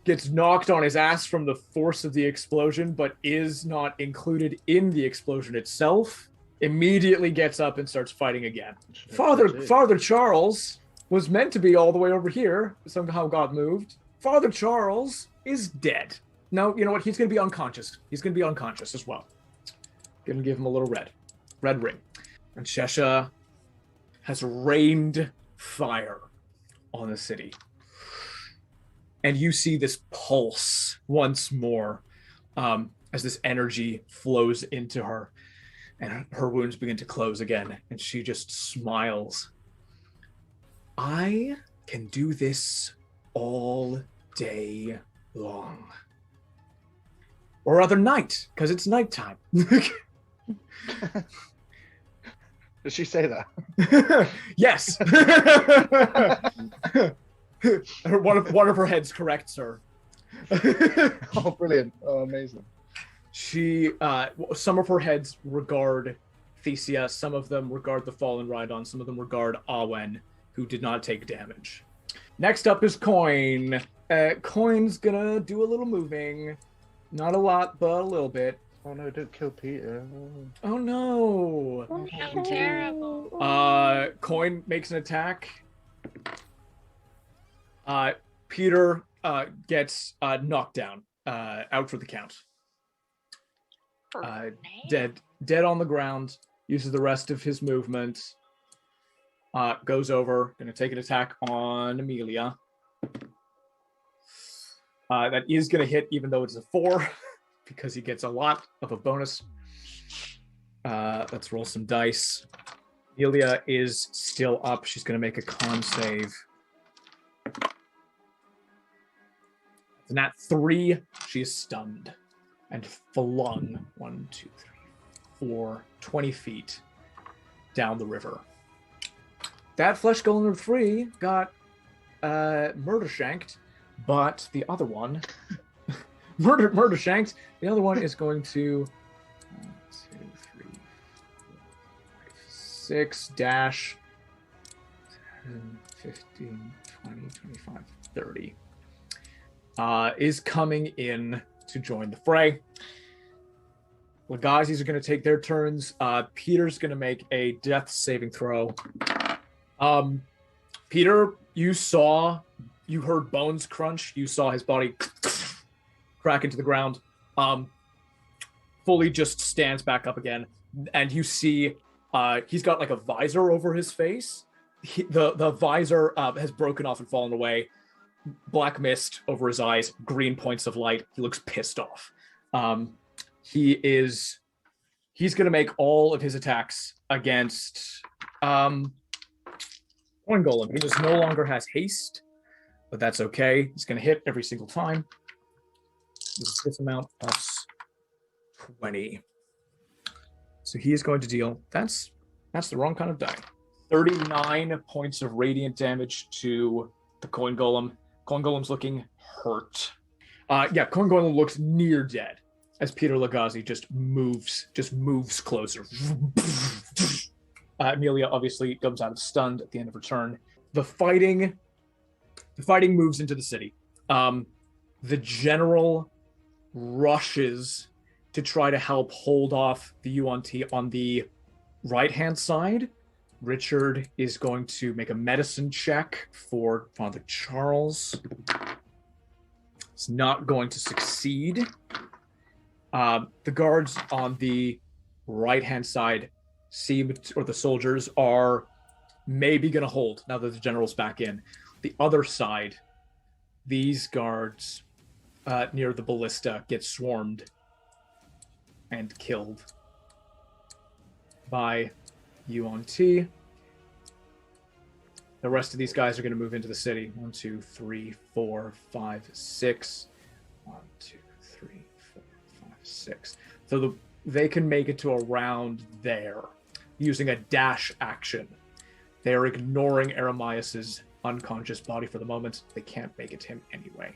gets knocked on his ass from the force of the explosion, but is not included in the explosion itself. Immediately gets up and starts fighting again. Father Charles was meant to be all the way over here, somehow got moved. Father Charles is dead. No, you know what? He's going to be unconscious. He's going to be unconscious as well. Gonna give him a little red ring. And Shesha has rained fire on the city. And you see this pulse once more as this energy flows into her. And her wounds begin to close again. And she just smiles. I can do this all day long. Or rather night, because it's nighttime. Did she say that? Yes. one of her heads correct, sir. Oh, brilliant. Oh, amazing. She, some of her heads regard Thesia, some of them regard the fallen Riadon, some of them regard Awen, who did not take damage. Next up is Coin. Coin's gonna do a little moving. Not a lot, but a little bit. Oh no, don't kill Peter. Oh no. Oh, how terrible. Coin makes an attack. Peter gets knocked down, out for the count. Dead on the ground, uses the rest of his movement, goes over, gonna take an attack on Amelia. That is gonna hit even though it's a 4, because he gets a lot of a bonus. Let's roll some dice. Amelia is still up. She's gonna make a con save. And at 3, she is stunned and flung 1, 2, 3, 4, 20 feet down the river. That Flesh Golem number 3 got murder shanked, but the other one murder shanked. The other one is going to 1, 2, 3, 4, 5, 6 dash 10, 15, 20, 25, 30. Is coming in to join the fray. Legazis are going to take their turns. Peter's going to make a death saving throw. Peter, you heard bones crunch. You saw his body crack into the ground. Fully just stands back up again. And you see he's got like a visor over his face. The visor has broken off and fallen away. Black mist over his eyes, green points of light. He looks pissed off. He's going to make all of his attacks against Coin Golem. He just no longer has haste, but that's okay. He's going to hit every single time. this amount plus 20. So he is going to deal. That's the wrong kind of die. 39 points of radiant damage to the coin golem. Coin golem's looking hurt. Coin golem looks near dead as Peter Lagazi just moves closer. Amelia obviously comes out of stunned at the end of her turn. The fighting moves into the city. The general rushes to try to help hold off the UNT on the right-hand side. Richard is going to make a medicine check for Father Charles. It's not going to succeed. The guards on the right-hand side or the soldiers are maybe going to hold now that the general's back in. The other side, these guards near the ballista get swarmed and killed by UNT. The rest of these guys are going to move into the city. 1, 2, 3, 4, 5, 6. 1, 2, 3, 4, 5, 6. So they can make it to around there using a dash action. They are ignoring Eremias's unconscious body for the moment. They can't make it to him anyway.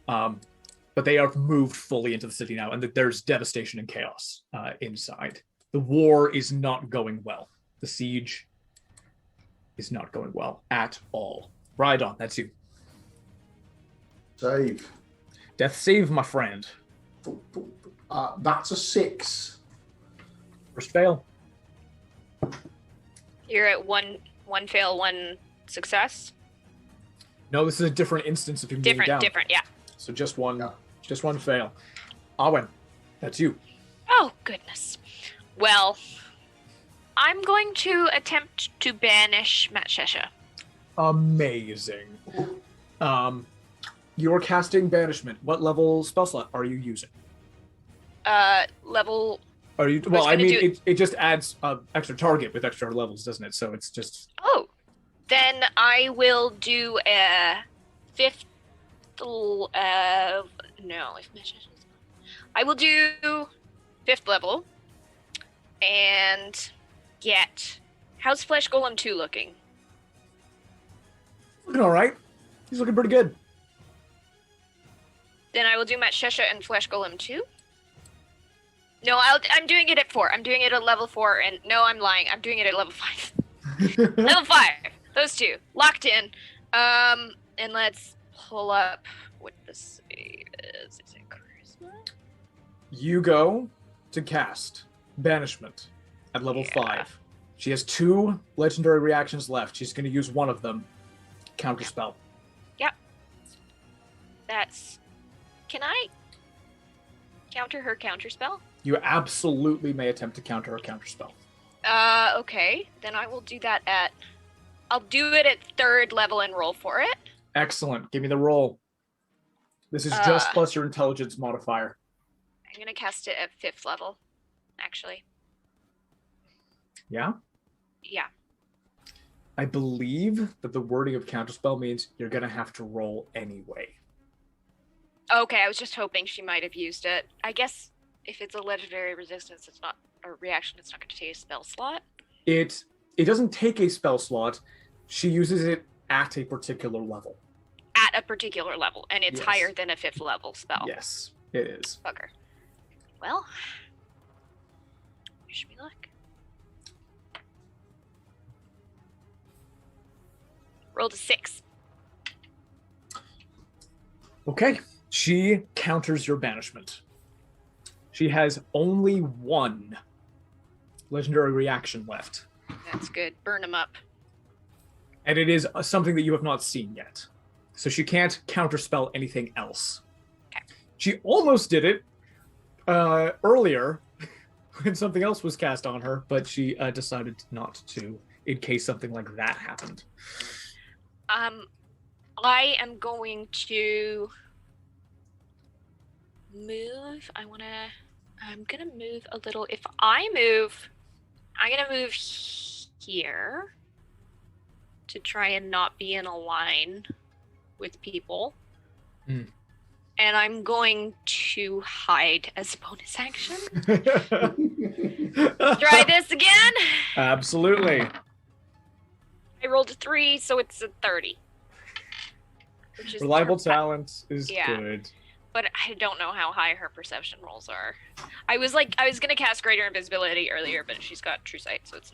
But they are moved fully into the city now, and there's devastation and chaos inside. The war is not going well. The siege is not going well at all. Riadon, that's you. Save. Death save, my friend. That's a 6. First fail. You're at one fail, 1 success. No, this is a different instance of him being down. Different, yeah. So just one fail. Awen, that's you. Oh, goodness. Well, I'm going to attempt to banish Matshesha. Amazing. You're casting banishment. What level spell slot are you using? Level... Are you? Well, I mean, it just adds extra target with extra levels, doesn't it? So it's just... Oh, then I will do a 5th... I will do 5th level and get... How's Flesh Golem 2 looking? Looking all right. He's looking pretty good. Then I will do Matshesha and Flesh Golem 2. No, I'm doing it at 4. I'm doing it at level 4, and no, I'm lying. I'm doing it at level 5. Level 5. Those 2. Locked in. And let's pull up what the save is. Is it charisma? You go to cast Banishment at level 5. She has 2 legendary reactions left. She's going to use one of them. Counterspell. Yep. That's... Can I counter her counterspell? You absolutely may attempt to counter her counterspell. Okay. Then I will do that at... I'll do it at 3rd level and roll for it. Excellent. Give me the roll. This is just plus your intelligence modifier. I'm going to cast it at 5th level, actually. Yeah? Yeah. I believe that the wording of counterspell means you're going to have to roll anyway. Okay, I was just hoping she might have used it. I guess if it's a legendary resistance, it's not a reaction, it's not going to take a spell slot. It doesn't take a spell slot. She uses it at a particular level. At a particular level, and it's higher than a 5th level spell. Yes, it is. Bugger. Well, wish me luck. Rolled a 6. Okay. She counters your banishment. She has only 1 legendary reaction left. That's good. Burn them up. And it is something that you have not seen yet. So she can't counterspell anything else. Okay. She almost did it earlier when something else was cast on her, but she decided not to in case something like that happened. I am going to move. I'm gonna move a little. If I move, I'm gonna move here to try and not be in a line with people. And I'm going to hide as a bonus action. Try this again. Absolutely. I rolled a 3, so it's a 30. Reliable talent is good. But I don't know how high her perception rolls are. I was gonna cast Greater Invisibility earlier, but she's got True Sight, so it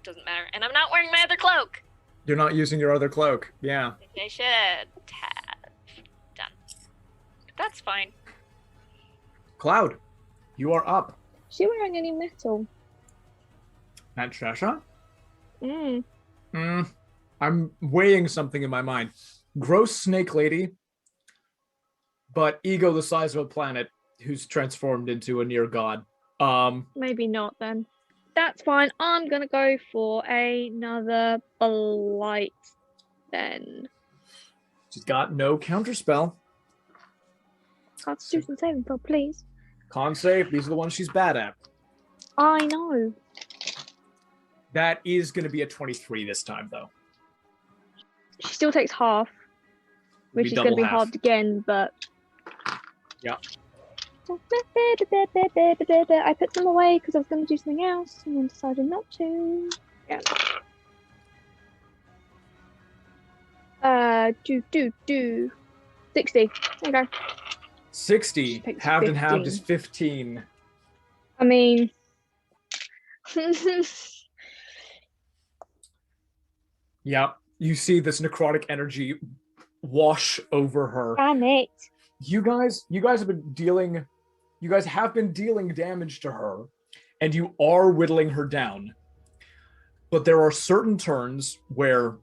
doesn't matter. And I'm not wearing my other cloak. You're not using your other cloak. Yeah. I should have done. That's fine. Cloud, you are up. Is she wearing any metal? Matshesha? I'm weighing something in my mind. Gross snake lady, but ego the size of a planet who's transformed into a near god. Maybe not then. That's fine. I'm gonna go for another blight then. She's got no counterspell. Constitution saving throw, please. Con save. These are the ones she's bad at. I know. That is going to be a 23 this time, though. She still takes half, which is going to be hard again, but... Yeah. I put them away because I was going to do something else and then decided not to. Yeah. 60. There you go. 60. Halved and halved is 15. I mean... Yeah, you see this necrotic energy wash over her. Damn it. You guys have been dealing damage to her, and you are whittling her down. But there are certain turns where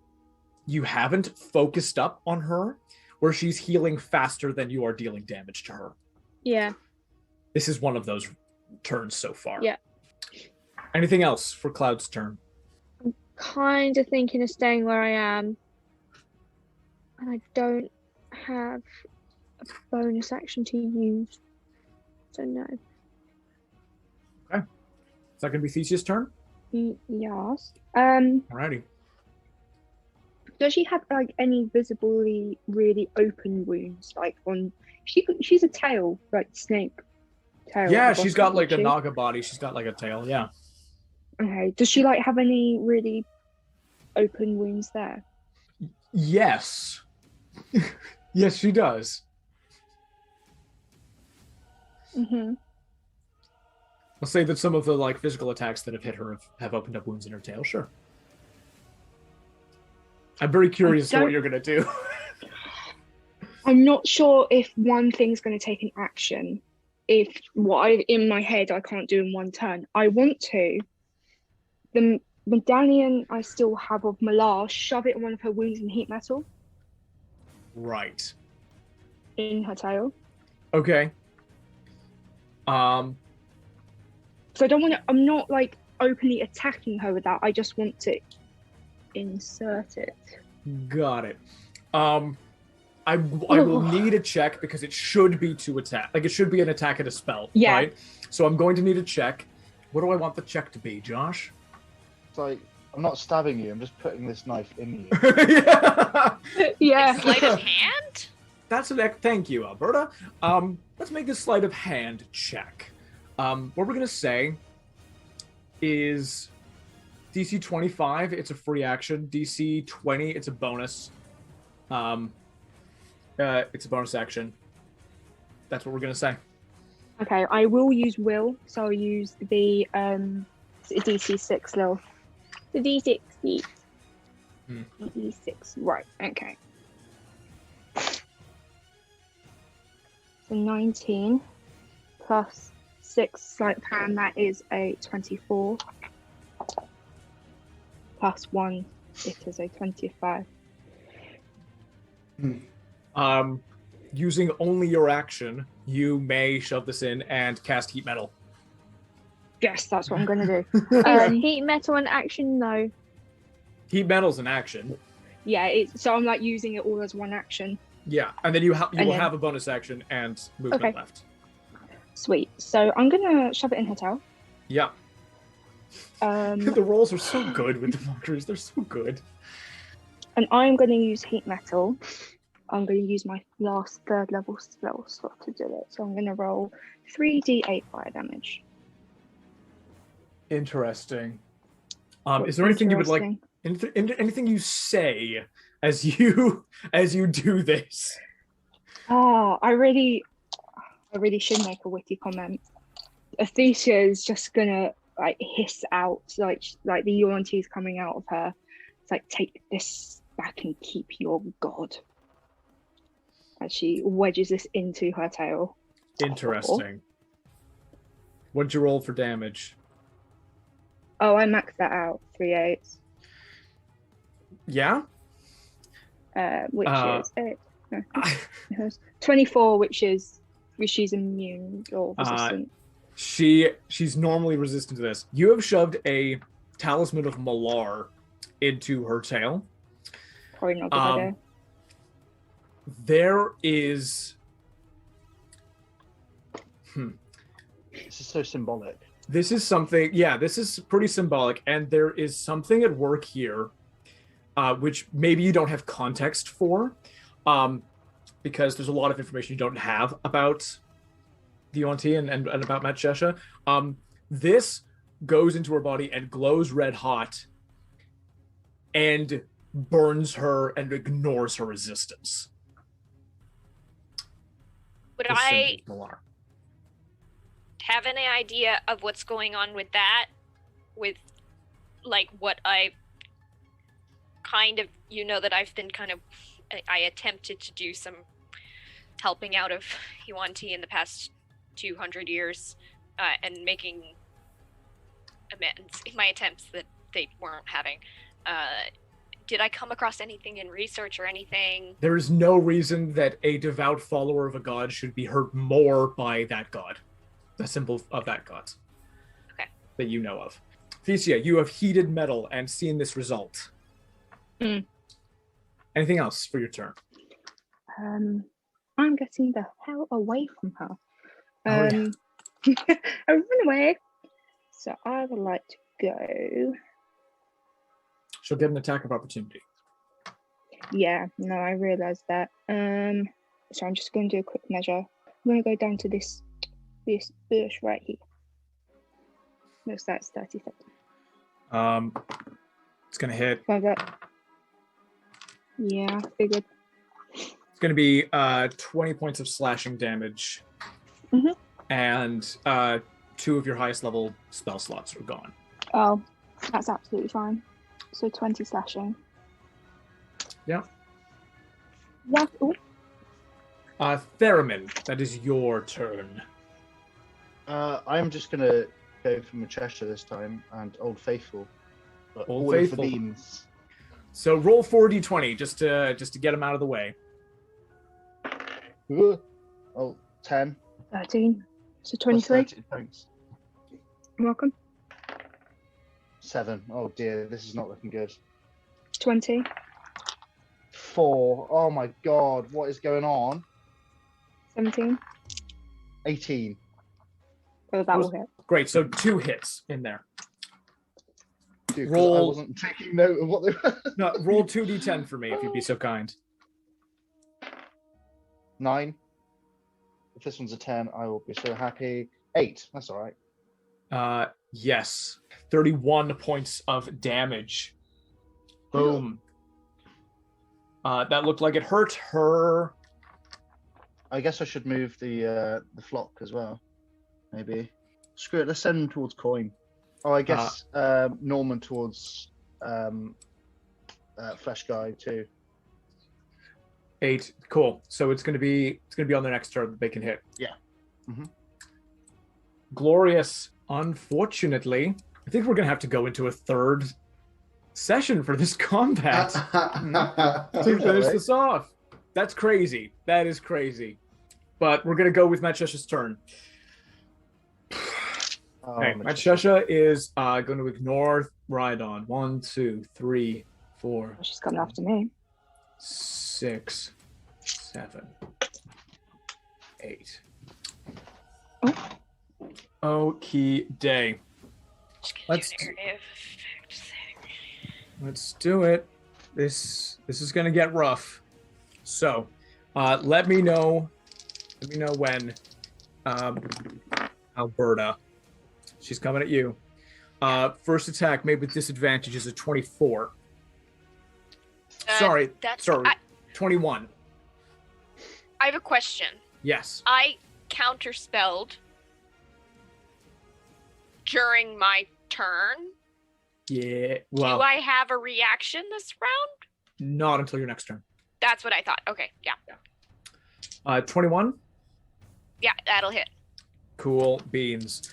you haven't focused up on her, where she's healing faster than you are dealing damage to her. Yeah. This is one of those turns so far. Yeah. Anything else for Cloud's turn? I'm kind of thinking of staying where I am. And I don't have a bonus action to use. So no. Okay. Is that going to be Thesia's turn? Yes. Alrighty. Does she have like any visibly really open wounds? Like on she's a tail, like snake tail. Yeah, she's got like a naga body. She's got like a tail, yeah. Okay. Does she like have any really open wounds there? Yes. Yes, she does. Mm-hmm. I'll say that some of the like physical attacks that have hit her have opened up wounds in her tail, sure. I'm very curious what you're gonna do. I'm not sure if one thing's gonna take an action. If what in my head I can't do in one turn. I want to. The medallion I still have of Malar, shove it in one of her wounds in heat metal. Right. In her tail. Okay. So I don't want to. I'm not like openly attacking her with that. I just want to insert it. Got it. I will need a check because it should be to attack. Like it should be an attack at a spell. Yeah. Right. So I'm going to need a check. What do I want the check to be, Josh? It's like I'm not stabbing you. I'm just putting this knife in you. Yeah. Sleight of hand. That's an thank you, Alberta. Let's make a sleight of hand check. What we're gonna say is DC 25, it's a free action. DC 20, it's a bonus. It's a bonus action. That's what we're gonna say. Okay, I will use will, so I'll use the DC 6 level. The D6. D6. Right. Okay. So 19 plus 6 sleight of hand, that is a 24. Plus 1, it is a 25. Using only your action, you may shove this in and cast heat metal. Yes, that's what I'm going to do. Heat metal and action, no. Heat metal's an action. Yeah, so I'm like using it all as one action. Yeah, and then you will have a bonus action and movement left. Sweet. So I'm gonna shove it in her tail. Yeah. The rolls are so good with the Mockeries. They're so good. And I'm gonna use heat metal I'm going to use my last 3rd level spell slot to do it. So I'm going to roll 3d8 fire damage. Interesting. Is there anything you would like? Anything you say as you do this? Oh, I really should make a witty comment. Thesia is just gonna like hiss out, like the yuan-ti is coming out of her. It's like, take this back and keep your god. As she wedges this into her tail. Interesting. What'd you roll for damage? Oh, I maxed that out. 3 8s. Yeah. Which is 8. No, 24, which she's immune or resistant. She's normally resistant to this. You have shoved a talisman of Malar into her tail. Probably not a good idea. There is. This is so symbolic. This is something. Yeah, this is pretty symbolic, and there is something at work here, which maybe you don't have context for, because there's a lot of information you don't have about the yuan-ti and about Matshesha. This goes into her body and glows red hot, and burns her and ignores her resistance. Would I have any idea of what's going on with that? With, like, what I kind of, that I've been I attempted to do some helping out of yuan-ti in the past 200 years, and making amends in my attempts that they weren't having. Did I come across anything in research or anything? There is no reason that a devout follower of a god should be hurt more by that god. The symbol of that god. Okay. That you know of. Thesia, you have heated metal and seen this result. Anything else for your turn? I'm getting the hell away from her. I run away. So I would like to go. She'll get an attack of opportunity. Yeah, no, I realised that. So I'm just going to do a quick measure. I'm going to go down to this bush right here. Looks like it's 30 seconds. It's going to hit. Like that. Yeah, figured. It's going to be 20 points of slashing damage. And 2 of your highest level spell slots are gone. Oh, that's absolutely fine. So 20 slashing. Yeah. Yeah. Ooh. Theramin, that is your turn. I'm just going to go for Matshesha this time and Old Faithful. Old Faithful. Beams. So roll 4d20 just to get him out of the way. Oh, 10. 13. So 23. Thanks. You're welcome. 7. Oh dear, this is not looking good. 20. 4. Oh my god, what is going on? 17. 18. Oh, that will hit. Great, so 2 hits in there. Dude, roll. I wasn't taking note of what they were. No, roll 2d10 for me if you'd be so kind. 9. If this one's a 10, I will be so happy. 8. That's all right. Yes. 31 points of damage. Boom. That looked like it hurt her. I guess I should move the flock as well. Maybe. Screw it. Let's send them towards coin. Oh, I guess Norman towards Flesh Guy too. 8. Cool. So it's gonna be on the next turn that they can hit. Yeah. Mm-hmm. Glorious. Unfortunately, I think we're gonna have to go into a third session for this combat to finish this off. That's crazy. That is crazy. But we're gonna go with Matshesha's turn. Okay, Matshesha is going to ignore Riadon. 1, 2, 3, 4. She's coming after me. 6, 7, 8. Okie day. Let's do it. This is gonna get rough. So Let me know when. Alberta. She's coming at you. First attack made with disadvantage is a 24. Sorry, 21. I have a question. Yes. I counterspelled during my turn. Yeah. Well, do I have a reaction this round? Not until your next turn. That's what I thought. Okay, yeah. 21? Yeah, that'll hit. Cool beans.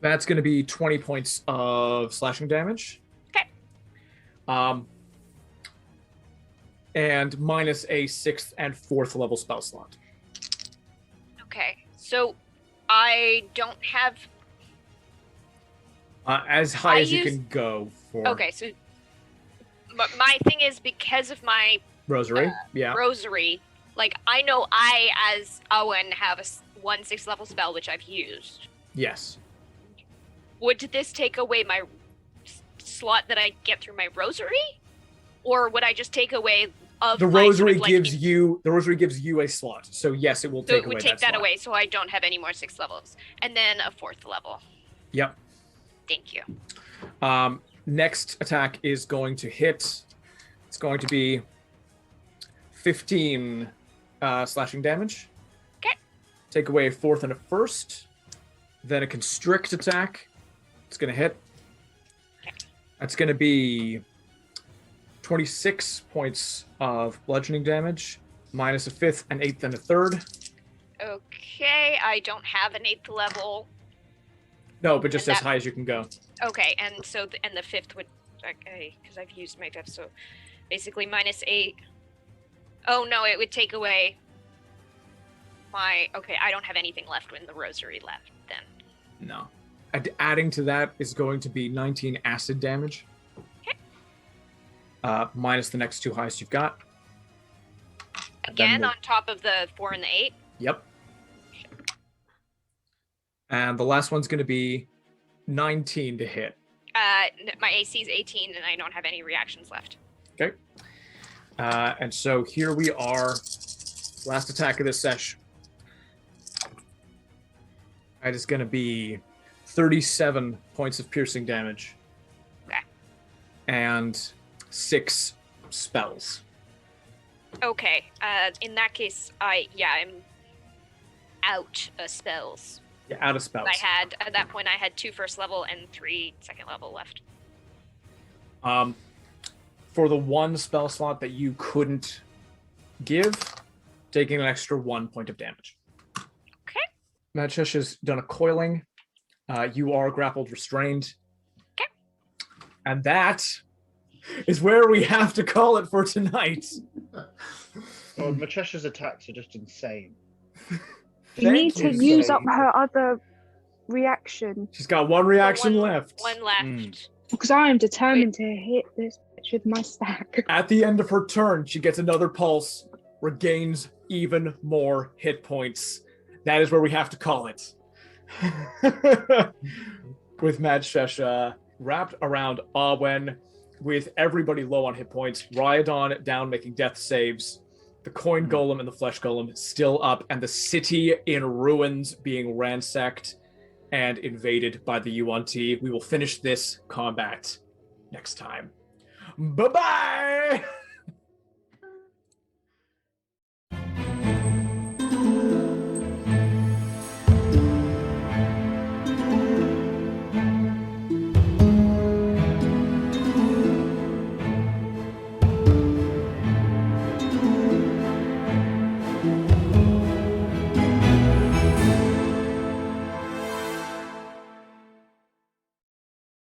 That's going to be 20 points of slashing damage. Okay. And minus a 6th and 4th level spell slot. Okay, so I don't have... as high as you can go for... Okay, so my thing is because of my... Rosary, Rosary, like, I know I, as Awen, have a 1/6 level spell, which I've used. Yes. Would this take away my slot that I get through my Rosary? Or would I just take away of the Rosary gives you a slot. So yes, it will take away that slot. So it would take that away, so I don't have any more 6 levels. And then a 4th level. Yep. Thank you. Next attack is going to hit. It's going to be 15 slashing damage. Okay. Take away a 4th and a 1st. Then a constrict attack. It's going to hit. Okay. That's going to be 26 points of bludgeoning damage, minus a 5th, an 8th, and a 3rd. Okay, I don't have an 8th level. No, but just as high as you can go. Okay, and so the 5th would, okay, because I've used my 5th, so basically minus 8. Oh no, it would take away my, okay, I don't have anything left in the Rosary left then. No. Adding to that is going to be 19 acid damage. Okay. Minus the next 2 highest you've got. Again, on top of the 4 and the 8? Yep. And the last one's going to be 19 to hit. My AC is 18 and I don't have any reactions left. Okay. And so here we are. Last attack of this session. That is going to be 37 points of piercing damage. Okay. And 6 spells. Okay. In that case, I'm out of spells. Yeah, out of spells. At that point, I had 2 first level and 3 second level left. For the 1 spell slot that you couldn't give, taking an extra 1 point of damage. Okay. Matshesha's done a coiling. You are grappled, restrained. Okay. And that is where we have to call it for tonight. Well, Matshesha's attacks are just insane. You need to use up her other reaction. She's got 1 reaction left. 1 left. Because I am determined to hit this bitch with my stack. At the end of her turn, she gets another pulse, regains even more hit points. That is where we have to call it. With Matshesha wrapped around Awen, with everybody low on hit points, Riadon down making death saves, the coin golem and the flesh golem still up, and the city in ruins being ransacked and invaded by the Yuan-Ti. We will finish this combat next time. Bye-bye!